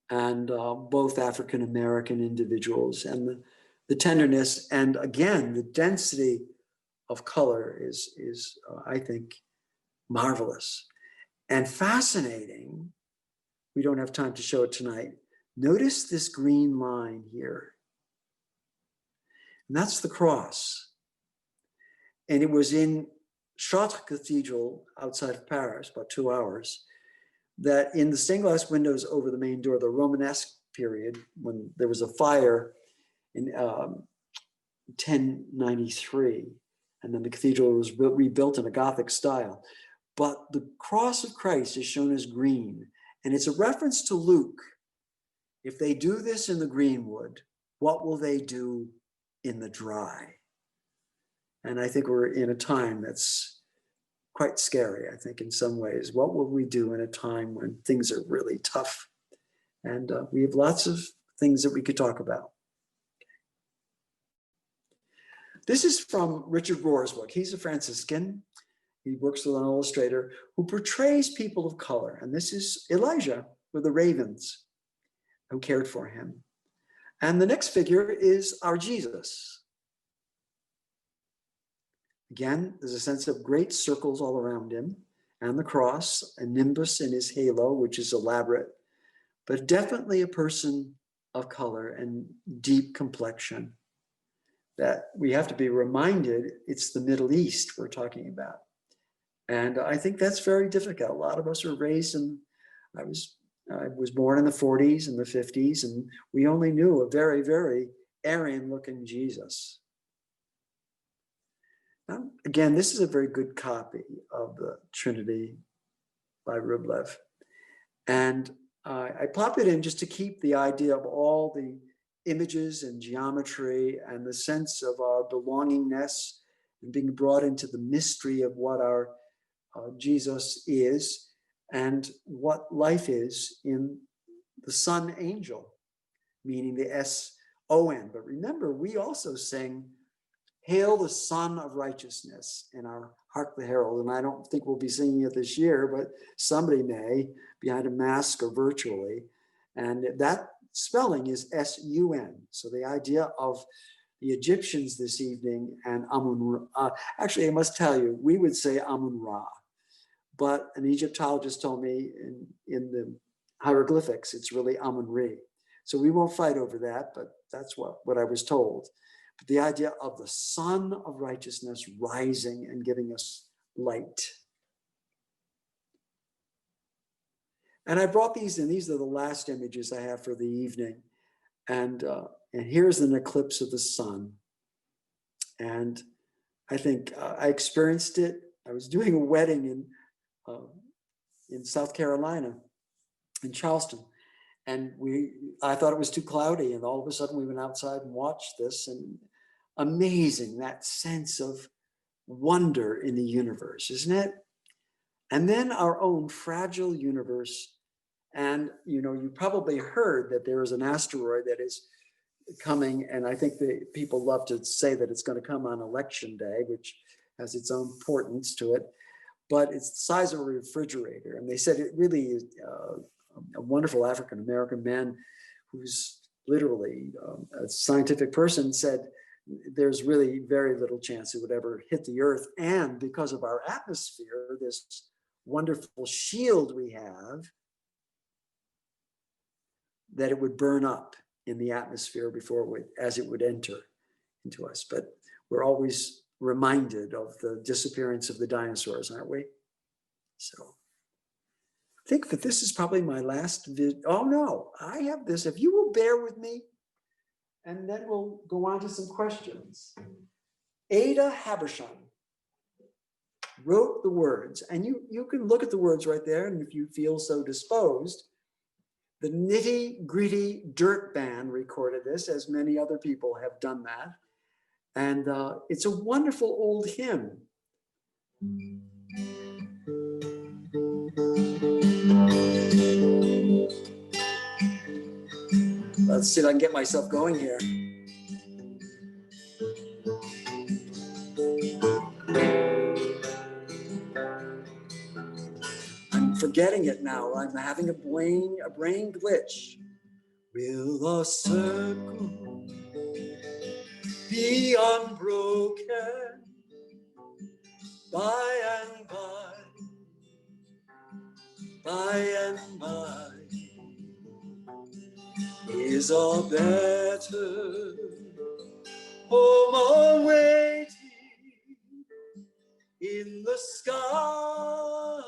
and both African-American individuals, and the tenderness, and again, the density of color is I think, marvelous and fascinating. We don't have time to show it tonight. Notice this green line here. And that's the cross. And it was in Chartres Cathedral outside of Paris, about 2 hours, that in the stained glass windows over the main door, the Romanesque period, when there was a fire in 1093, and then the cathedral was rebuilt in a Gothic style. But the cross of Christ is shown as green, and it's a reference to Luke. If they do this in the green wood, what will they do in the dry? And I think we're in a time that's quite scary, I think, in some ways. What will we do in a time when things are really tough? And we have lots of things that we could talk about. This is from Richard Rohr's book. He's a Franciscan. He works with an illustrator who portrays people of color. And this is Elijah with the ravens who cared for him. And the next figure is our Jesus. Again, there's a sense of great circles all around him and the cross, a nimbus in his halo, which is elaborate, but definitely a person of color and deep complexion that we have to be reminded it's the Middle East we're talking about. And I think that's very difficult. A lot of us were raised in, I was born in the 40s and the 50s, and we only knew a very, very Aryan-looking Jesus. Now, again, this is a very good copy of the Trinity by Rublev. And I pop it in just to keep the idea of all the images and geometry and the sense of our belongingness and being brought into the mystery of what our Jesus is and what life is in the Sun Angel, meaning the S-O-N. But remember, we also sing, "Hail the Son of Righteousness" in our Hark the Herald. And I don't think we'll be singing it this year, but somebody may, behind a mask or virtually. And that spelling is S-U-N. So the idea of the Egyptians this evening and Amun-Ra. Actually, I must tell you, we would say Amun-Ra. But an Egyptologist told me in the hieroglyphics, it's really Amun-Re. So we won't fight over that, but that's what I was told. But the idea of the Sun of Righteousness rising and giving us light. And I brought these in. These are the last images I have for the evening. And here's an eclipse of the sun. And I think I experienced it. I was doing a wedding in South Carolina, in Charleston. And I thought it was too cloudy. And all of a sudden we went outside and watched this. And amazing, that sense of wonder in the universe, isn't it? And then our own fragile universe. And you probably heard that there is an asteroid that is coming, and I think the people love to say that it's going to come on election day, which has its own importance to it, but it's the size of a refrigerator. And they said it really is a wonderful African-American man who's literally a scientific person said there's really very little chance it would ever hit the earth. And because of our atmosphere, this wonderful shield we have, that it would burn up in the atmosphere as it would enter into us. But we're always reminded of the disappearance of the dinosaurs, aren't we? So I think that this is probably my last video. Oh no, I have this. If you will bear with me, and then we'll go on to some questions. Ada Habershon wrote the words, and you can look at the words right there, and if you feel so disposed. The Nitty Gritty Dirt Band recorded this, as many other people have done that. And it's a wonderful old hymn. Let's see if I can get myself going here. I'm forgetting it now. I'm having a brain glitch. Will a circle be unbroken by and by, by and by? Is a better home awaiting in the sky,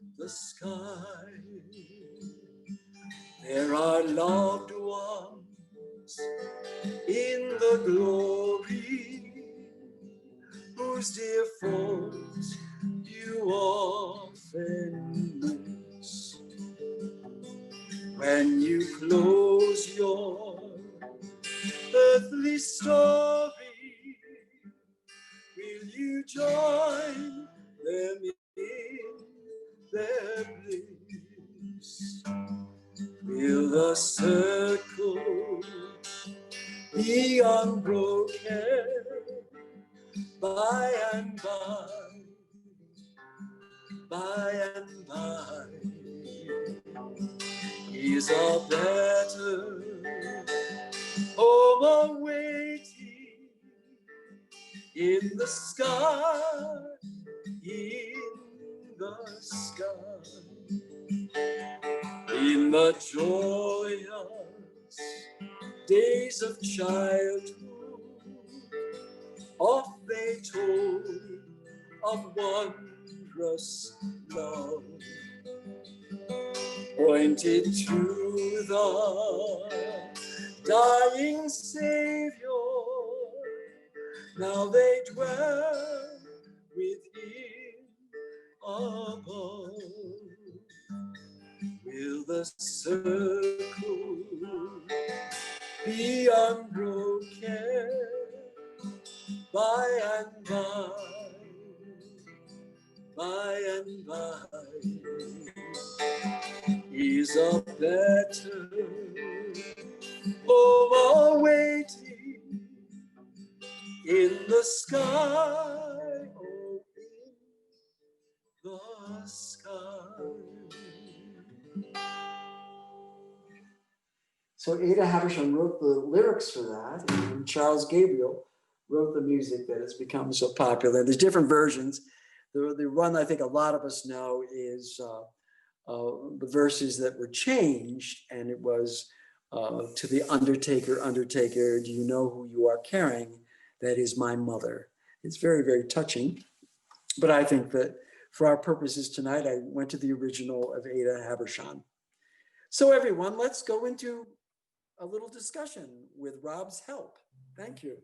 in the sky? There are loved ones in the glory whose dear forms you often miss. When you close your earthly story their bliss. Will the circle be unbroken by and by, is a better home awaiting in the sky, in the joyous days of childhood, oft they told of wondrous love, pointed to the dying Savior. Now they dwell with him above. Will the circle be unbroken by and by, is a better home awaiting in the sky, oh, in the sky. So Ada Habersham wrote the lyrics for that, and Charles Gabriel wrote the music that has become so popular. There's different versions. The one I think a lot of us know is the verses that were changed, and it was to the undertaker, undertaker, do you know who you are carrying? That is my mother. It's very, very touching. But I think that for our purposes tonight, I went to the original of Ada Habersham. So everyone, let's go into a little discussion with Rob's help. Thank you.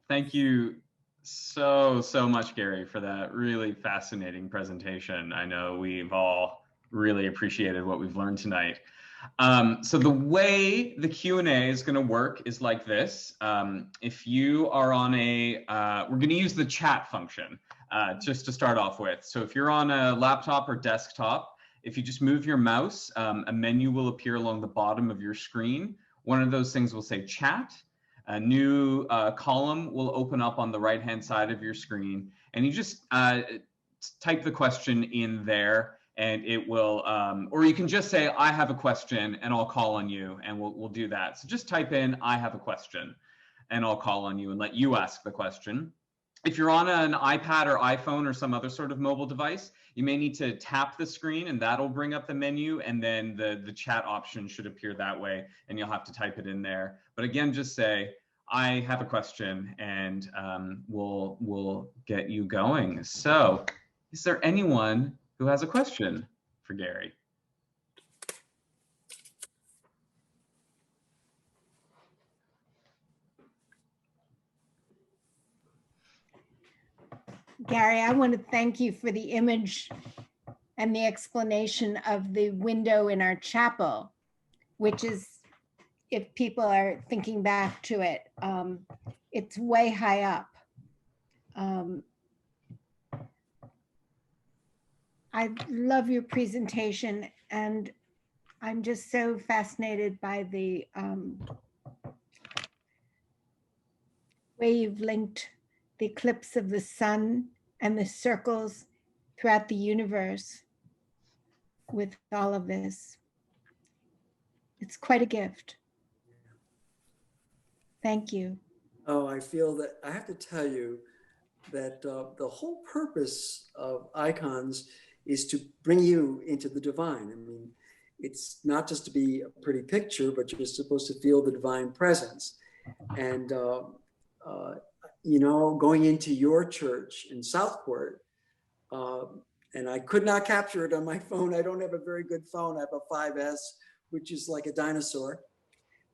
Thank you so much, Gary, for that really fascinating presentation. I know we've all really appreciated what we've learned tonight. So the way the Q&A is going to work is like this. If you are on a, we're going to use the chat function just to start off with. So if you're on a laptop or desktop, if you just move your mouse, a menu will appear along the bottom of your screen. One of those things will say chat. A new column will open up on the right-hand side of your screen, and you just type the question in there, and it will, or you can just say, I have a question, and I'll call on you, and we'll do that. So just type in, I have a question, and I'll call on you and let you ask the question. If you're on an iPad or iPhone or some other sort of mobile device, you may need to tap the screen, and that'll bring up the menu, and then the chat option should appear that way, and you'll have to type it in there. But again, just say, I have a question, and we'll get you going. So is there anyone who has a question for Gary? Gary, I want to thank you for the image and the explanation of the window in our chapel, which is, if people are thinking back to it, it's way high up. I love your presentation, and I'm just so fascinated by the way you've linked the eclipse of the sun and the circles throughout the universe with all of this. It's quite a gift. Thank you. Oh, I feel that I have to tell you that the whole purpose of icons is to bring you into the divine. I mean, it's not just to be a pretty picture, but you're supposed to feel the divine presence. And, you know, going into your church in Southport, and I could not capture it on my phone. I don't have a very good phone. I have a 5S, which is like a dinosaur.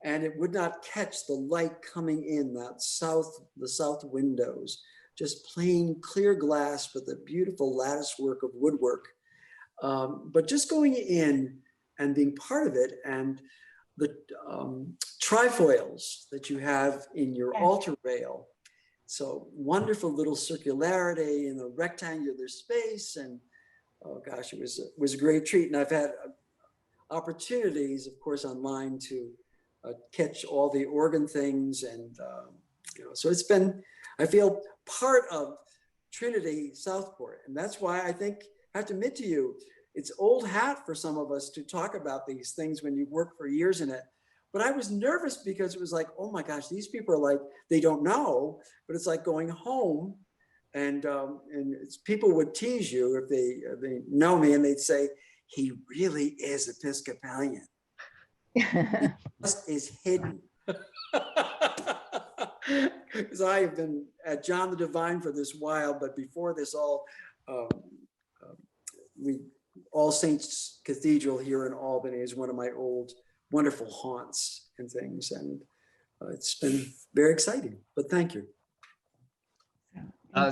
And it would not catch the light coming in the south windows, just plain clear glass with a beautiful lattice work of woodwork. But just going in and being part of it, and the trifoils that you have in your altar rail. So wonderful little circularity in a rectangular space, and oh gosh, it was a great treat. And I've had opportunities, of course, online to catch all the organ things. And, so it's been, I feel part of Trinity Southport. And that's why I think, I have to admit to you, it's old hat for some of us to talk about these things when you work for years in it. But I was nervous because it was like, oh my gosh, these people are like, they don't know, but it's like going home. And people would tease you if they know me, and they'd say, he really is Episcopalian. He just is hidden. Because I have been at John the Divine for this while, but before this, All Saints Cathedral here in Albany is one of my old wonderful haunts and things, and it's been very exciting. But thank you.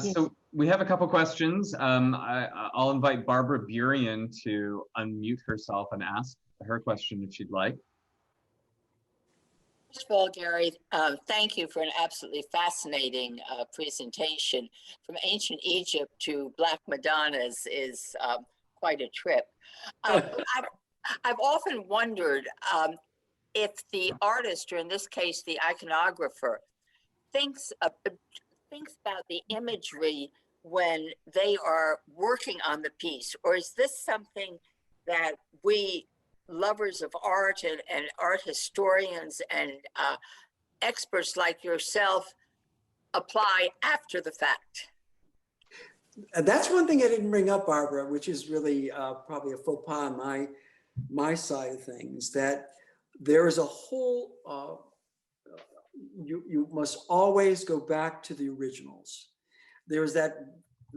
So we have a couple questions. I'll invite Barbara Burian to unmute herself and ask her question if she'd like. First of all, Gary, thank you for an absolutely fascinating presentation. From ancient Egypt to Black Madonnas is quite a trip. I've often wondered if the artist, or in this case, the iconographer, thinks about the imagery when they are working on the piece, or is this something that we lovers of art and art historians and experts like yourself apply after the fact? That's one thing I didn't bring up, Barbara, which is really probably a faux pas on my side of things, that there is a whole, you must always go back to the originals. There's that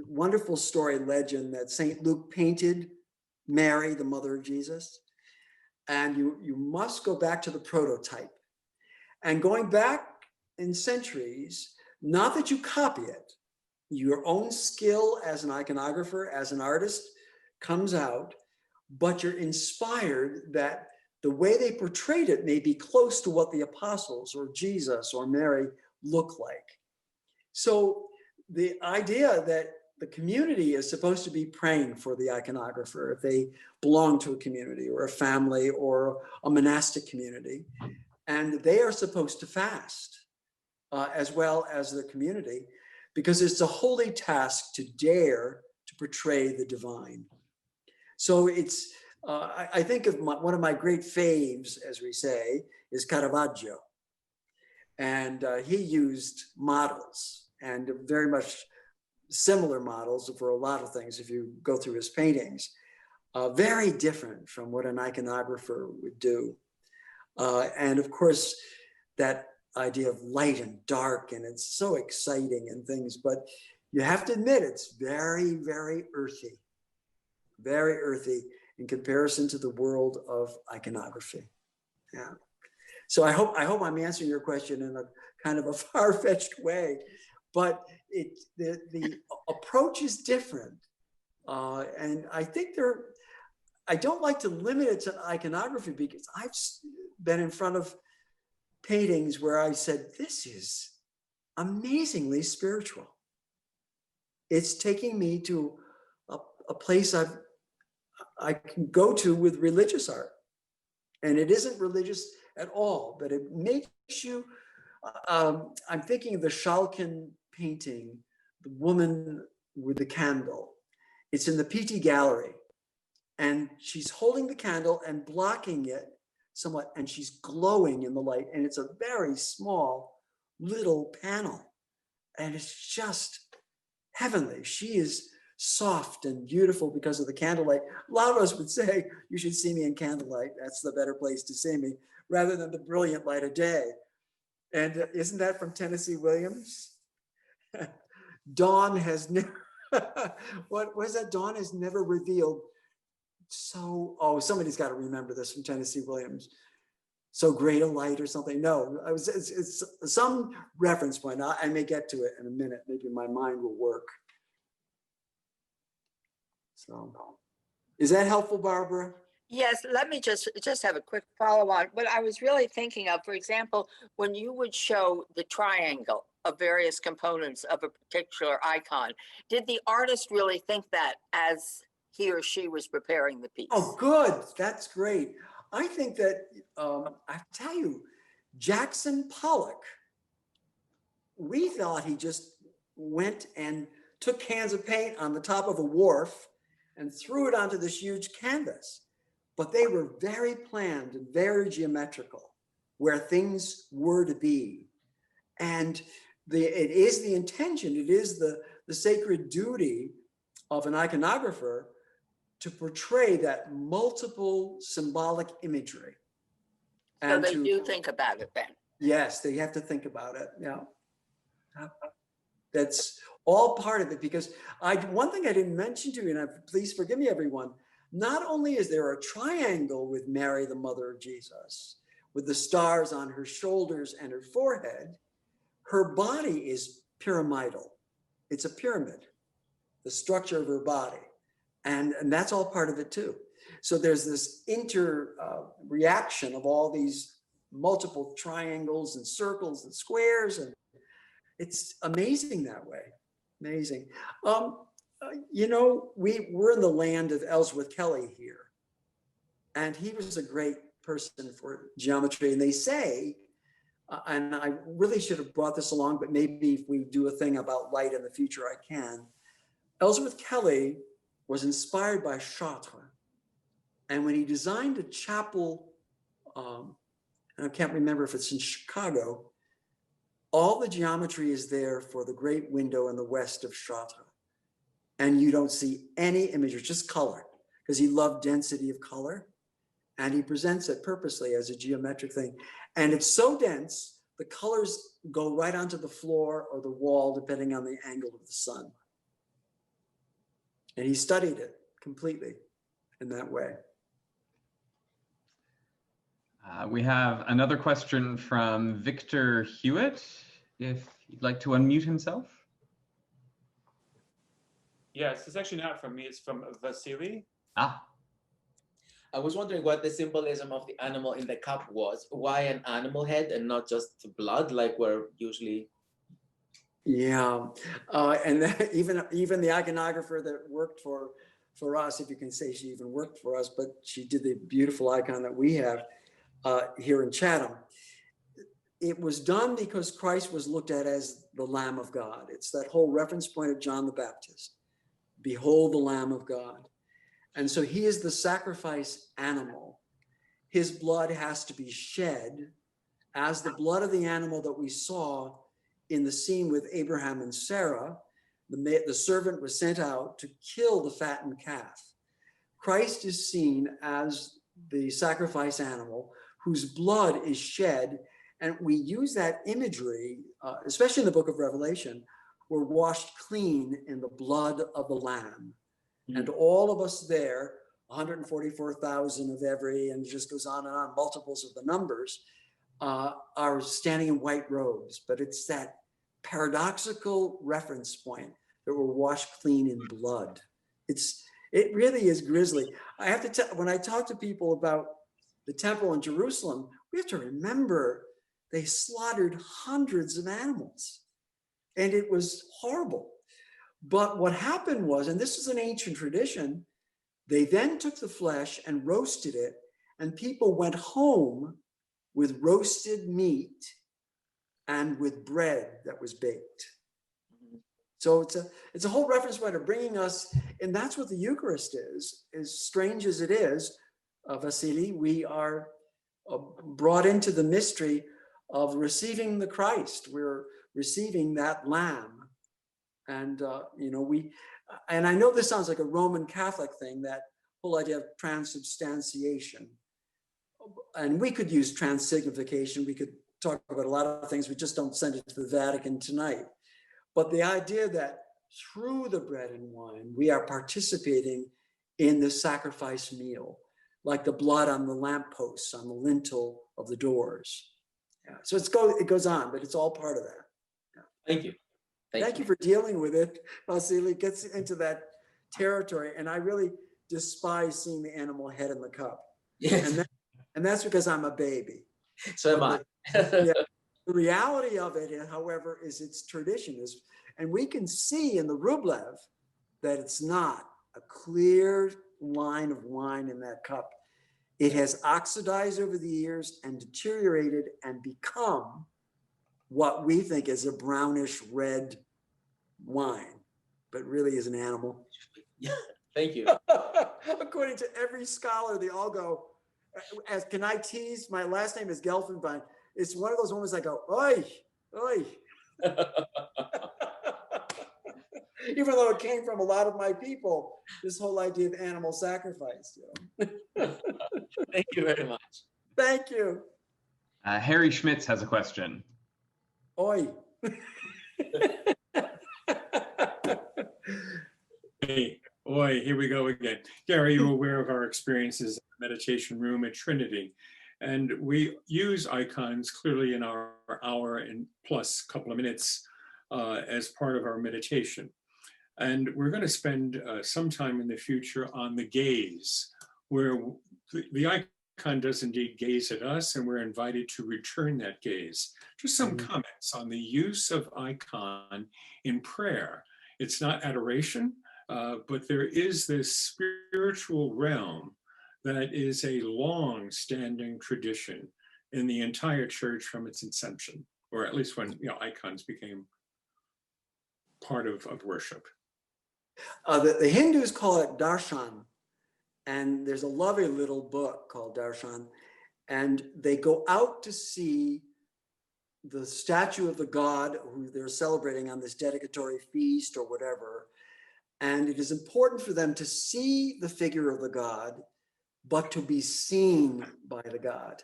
wonderful story legend that St. Luke painted Mary, the mother of Jesus. And you must go back to the prototype. And going back in centuries, not that you copy it, your own skill as an iconographer, as an artist comes out, but you're inspired that the way they portrayed it may be close to what the apostles or Jesus or Mary look like. So the idea that the community is supposed to be praying for the iconographer if they belong to a community or a family or a monastic community, and they are supposed to fast as well as the community, because it's a holy task to dare to portray the divine. So it's, I think of one of my great faves, as we say, is Caravaggio. And he used models, and very much similar models for a lot of things if you go through his paintings. Very different from what an iconographer would do. And of course, that idea of light and dark, and it's so exciting and things, but you have to admit it's very, very earthy in comparison to the world of iconography. Yeah. So I hope I'm answering your question in a kind of a far-fetched way, but the approach is different. And I think I don't like to limit it to iconography, because I've been in front of paintings where I said, this is amazingly spiritual. It's taking me to a place I can go to with religious art. And it isn't religious at all, but it makes you, I'm thinking of the Schalken painting, the woman with the candle. It's in the Pitti Gallery, and she's holding the candle and blocking it somewhat, and she's glowing in the light, and it's a very small little panel, and it's just heavenly. She is soft and beautiful because of the candlelight. A lot of us would say, you should see me in candlelight. That's the better place to see me, rather than the brilliant light of day. And isn't that from Tennessee Williams? Dawn has never, what was that? Dawn has never revealed. So, oh, somebody's got to remember this from Tennessee Williams. So great a light or something. No, it's some reference point. I may get to it in a minute. Maybe my mind will work. So, is that helpful, Barbara? Yes, let me just have a quick follow on. What I was really thinking of, for example, when you would show the triangle of various components of a particular icon, did the artist really think that as he or she was preparing the piece. Oh, good. That's great. I think that, I have to tell you, Jackson Pollock, we thought he just went and took cans of paint on the top of a wharf and threw it onto this huge canvas. But they were very planned and very geometrical, where things were to be. And it is the intention, it is the sacred duty of an iconographer to portray that multiple symbolic imagery. So they do think about it then. Yes, they have to think about it. Yeah. That's all part of it, because one thing I didn't mention to you, and please forgive me, everyone, not only is there a triangle with Mary, the mother of Jesus, with the stars on her shoulders and her forehead, her body is pyramidal. It's a pyramid, the structure of her body. And that's all part of it too. So there's this reaction of all these multiple triangles and circles and squares, and it's amazing that way. Amazing. You know, we're in the land of Ellsworth Kelly here, and he was a great person for geometry. And they say, and I really should have brought this along, but maybe if we do a thing about light in the future, I can. Ellsworth Kelly was inspired by Chartres. And when he designed a chapel, and I can't remember if it's in Chicago, all the geometry is there for the great window in the west of Chartres. And you don't see any images, just color, because he loved density of color. And he presents it purposely as a geometric thing. And it's so dense, the colors go right onto the floor or the wall, depending on the angle of the sun. And he studied it completely in that way. We have another question from Victor Hewitt, if you'd like to unmute himself. Yes, it's actually not from me, it's from Vasily. Ah. I was wondering what the symbolism of the animal in the cup was. Why an animal head and not just blood, like we're usually? Yeah, and that, even the iconographer that worked for us, if you can say she even worked for us, but she did the beautiful icon that we have here in Chatham. It was done because Christ was looked at as the Lamb of God. It's that whole reference point of John the Baptist. Behold the Lamb of God. And so he is the sacrifice animal. His blood has to be shed as the blood of the animal that we saw in the scene with Abraham and Sarah. The servant was sent out to kill the fattened calf. Christ is seen as the sacrifice animal whose blood is shed. And we use that imagery, especially in the book of Revelation. We're washed clean in the blood of the Lamb. And all of us there, 144,000 of every, and it just goes on and on, multiples of the numbers, are standing in white robes. But it's that paradoxical reference point that we're washed clean in blood. It really is grisly. I have to tell, when I talk to people about the temple in Jerusalem, we have to remember they slaughtered hundreds of animals, and it was horrible. But what happened was, and this is an ancient tradition, they then took the flesh and roasted it, and people went home with roasted meat and with bread that was baked. So it's a whole reference point of bringing us, and that's what the Eucharist is. As strange as it is, Vasily, we are brought into the mystery of receiving the Christ. We're receiving that Lamb. And, and I know this sounds like a Roman Catholic thing, that whole idea of transubstantiation. And we could use transsignification. We could talk about a lot of things. We just don't send it to the Vatican tonight. But the idea that through the bread and wine, we are participating in the sacrifice meal, like the blood on the lampposts, on the lintel of the doors. Yeah. So it goes on, but it's all part of that. Yeah. Thank you. Thank you for dealing with it, Vasily. It gets into that territory, and I really despise seeing the animal head in the cup. Yes. And that's because I'm a baby. So am I. Yeah. The reality of it, however, is its tradition. And we can see in the Rublev that it's not a clear line of wine in that cup. It has oxidized over the years and deteriorated and become what we think is a brownish red wine, but really is an animal. Yeah, thank you. According to every scholar, they all go, as can I tease? My last name is Gelfenbien. It's one of those moments I go, oi, oi. Even though it came from a lot of my people, this whole idea of animal sacrifice. You know? Thank you very much. Thank you. Harry Schmitz has a question. Oi. Hey, boy, here we go again. Gary, you're aware of our experiences in the meditation room at Trinity. And we use icons clearly in our hour and plus couple of minutes as part of our meditation. And we're going to spend some time in the future on the gaze, where the icon does indeed gaze at us, and we're invited to return that gaze. Just some comments on the use of icon in prayer. It's not adoration, but there is this spiritual realm that is a long-standing tradition in the entire church from its inception, or at least when icons became part of worship. The Hindus call it darshan, and there's a lovely little book called Darshan, and they go out to see the statue of the god who they're celebrating on this dedicatory feast or whatever, and it is important for them to see the figure of the god, but to be seen by the god.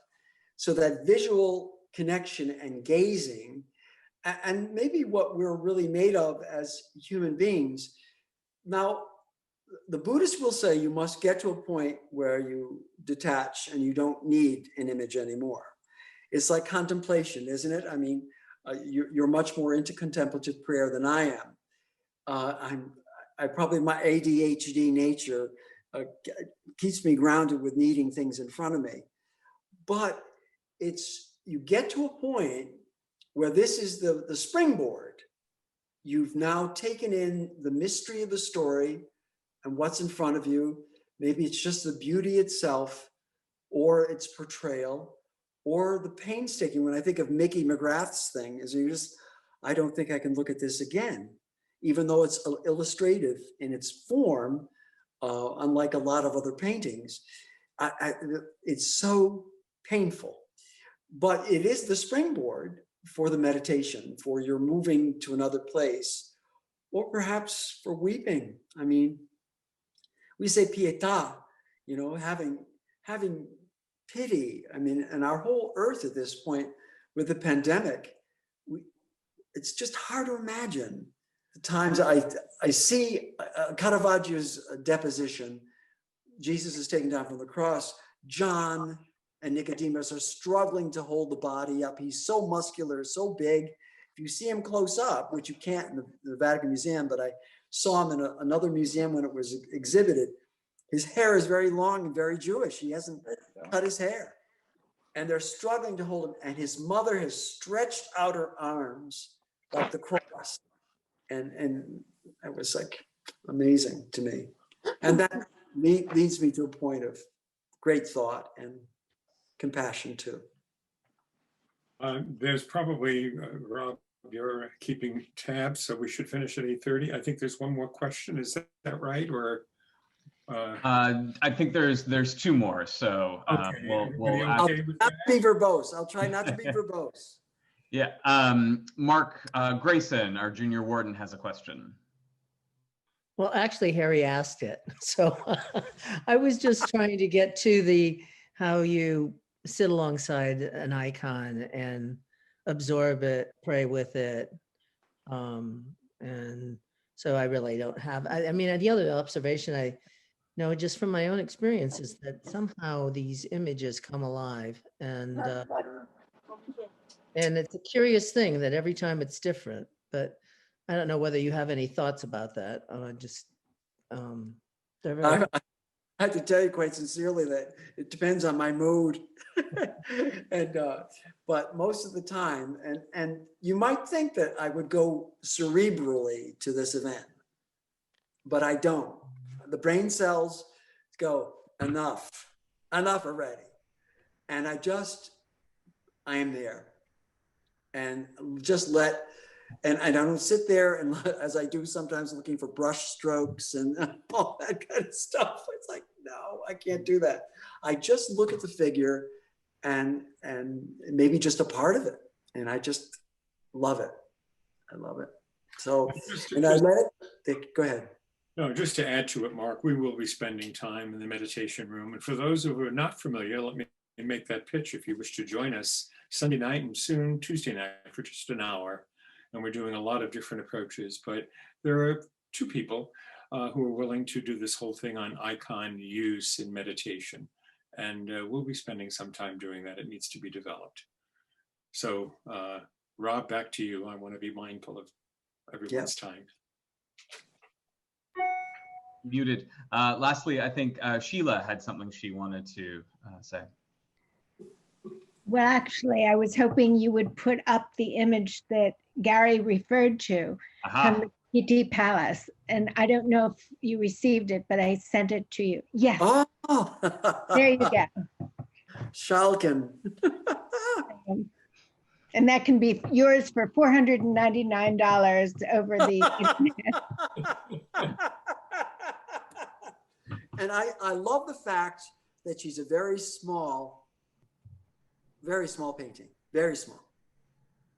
So that visual connection and gazing, and maybe what we're really made of as human beings. Now, the Buddhists will say you must get to a point where you detach and you don't need an image anymore. It's like contemplation, isn't it? I mean, you're much more into contemplative prayer than I am. I probably, my ADHD nature keeps me grounded with needing things in front of me. But you get to a point where this is the springboard. You've now taken in the mystery of the story and what's in front of you. Maybe it's just the beauty itself, or its portrayal, or the painstaking. When I think of Mickey McGrath's thing, I don't think I can look at this again, even though it's illustrative in its form, unlike a lot of other paintings. It's so painful, but it is the springboard for the meditation, for your moving to another place, or perhaps for weeping. I mean, we say pietà, having pity. I mean, and our whole earth at this point with the pandemic, it's just hard to imagine the times I see Caravaggio's deposition. Jesus is taken down from the cross. John and Nicodemus are struggling to hold the body up. He's so muscular, so big. If you see him close up, which you can't in the Vatican Museum, but I saw him in another museum when it was exhibited, his hair is very long and very Jewish. He hasn't cut his hair. And they're struggling to hold him. And his mother has stretched out her arms like the cross. And it was like amazing to me. And that leads me to a point of great thought and compassion too. There's probably, Rob, you're keeping tabs, so we should finish at 8:30. I think there's one more question. Is that right? Or I think there's two more. So okay. we'll I'll not be verbose. I'll try not to be verbose. Yeah. Mark Grayson, our junior warden, has a question. Well, actually, Harry asked it. So I was just trying to get to how you sit alongside an icon and absorb it, pray with it. And so I really don't have, I mean, the other observation I know just from my own experience is that somehow these images come alive, and it's a curious thing that every time it's different, but I don't know whether you have any thoughts about that. I have to tell you quite sincerely that it depends on my mood. But most of the time, and you might think that I would go cerebrally to this event, but I don't. the brain cells go, enough already. And I am there. And just and I don't sit there and as I do sometimes looking for brush strokes and all that kind of stuff. It's like, no, I can't do that. I just look at the figure and maybe just a part of it. And I just love it. I love it. So, and I let it, go ahead. No, just to add to it, Mark, we will be spending time in the meditation room. And for those who are not familiar, let me make that pitch if you wish to join us Sunday night and soon Tuesday night for just an hour. And we're doing a lot of different approaches, but there are two people who are willing to do this whole thing on icon use in meditation. And we'll be spending some time doing that. It needs to be developed. So Rob, back to you. I want to be mindful of everyone's time. Muted. Lastly, I think Sheila had something she wanted to say. Well, actually, I was hoping you would put up the image that Gary referred to from the PT Palace. And I don't know if you received it, but I sent it to you. Yes. Oh, There you go. Schalken. And that can be yours for $499 over the internet. And I love the fact that she's a very small painting, very small.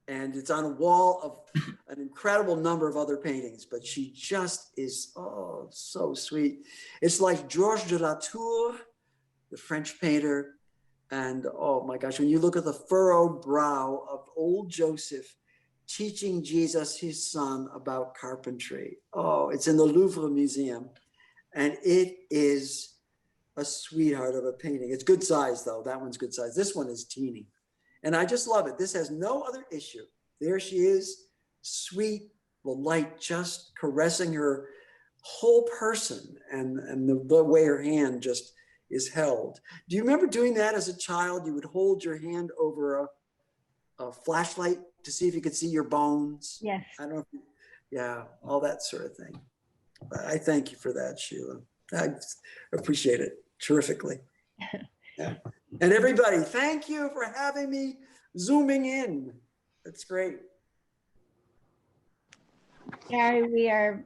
And it's on a wall of an incredible number of other paintings, but she just is, oh, so sweet. It's like Georges de la Tour, the French painter. And oh my gosh, when you look at the furrowed brow of old Joseph teaching Jesus, his son, about carpentry. Oh, it's in the Louvre Museum. And it is a sweetheart of a painting. It's good size though. That one's good size. This one is teeny. And I just love it. This has no other issue. There she is, sweet, the light just caressing her whole person and the way her hand just is held. Do you remember doing that as a child? You would hold your hand over a flashlight to see if you could see your bones. Yes. I don't know. Yeah, all that sort of thing. But I thank you for that, Sheila. I appreciate it terrifically. Yeah. And everybody, thank you for having me zooming in. That's great. Gary,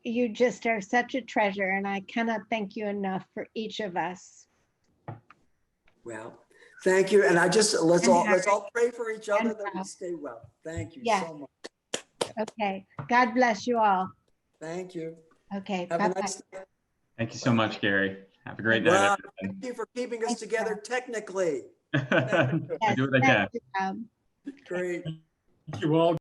you just are such a treasure, and I cannot thank you enough for each of us. Well, thank you. And let's all pray for each other that we stay well. Thank you so much. Okay. God bless you all. Thank you. Okay. Have a nice day. Thank you so much, Gary. Have a great night. Well, thank you for keeping us together technically. I do what I can. Thank you, Great. Thank you all.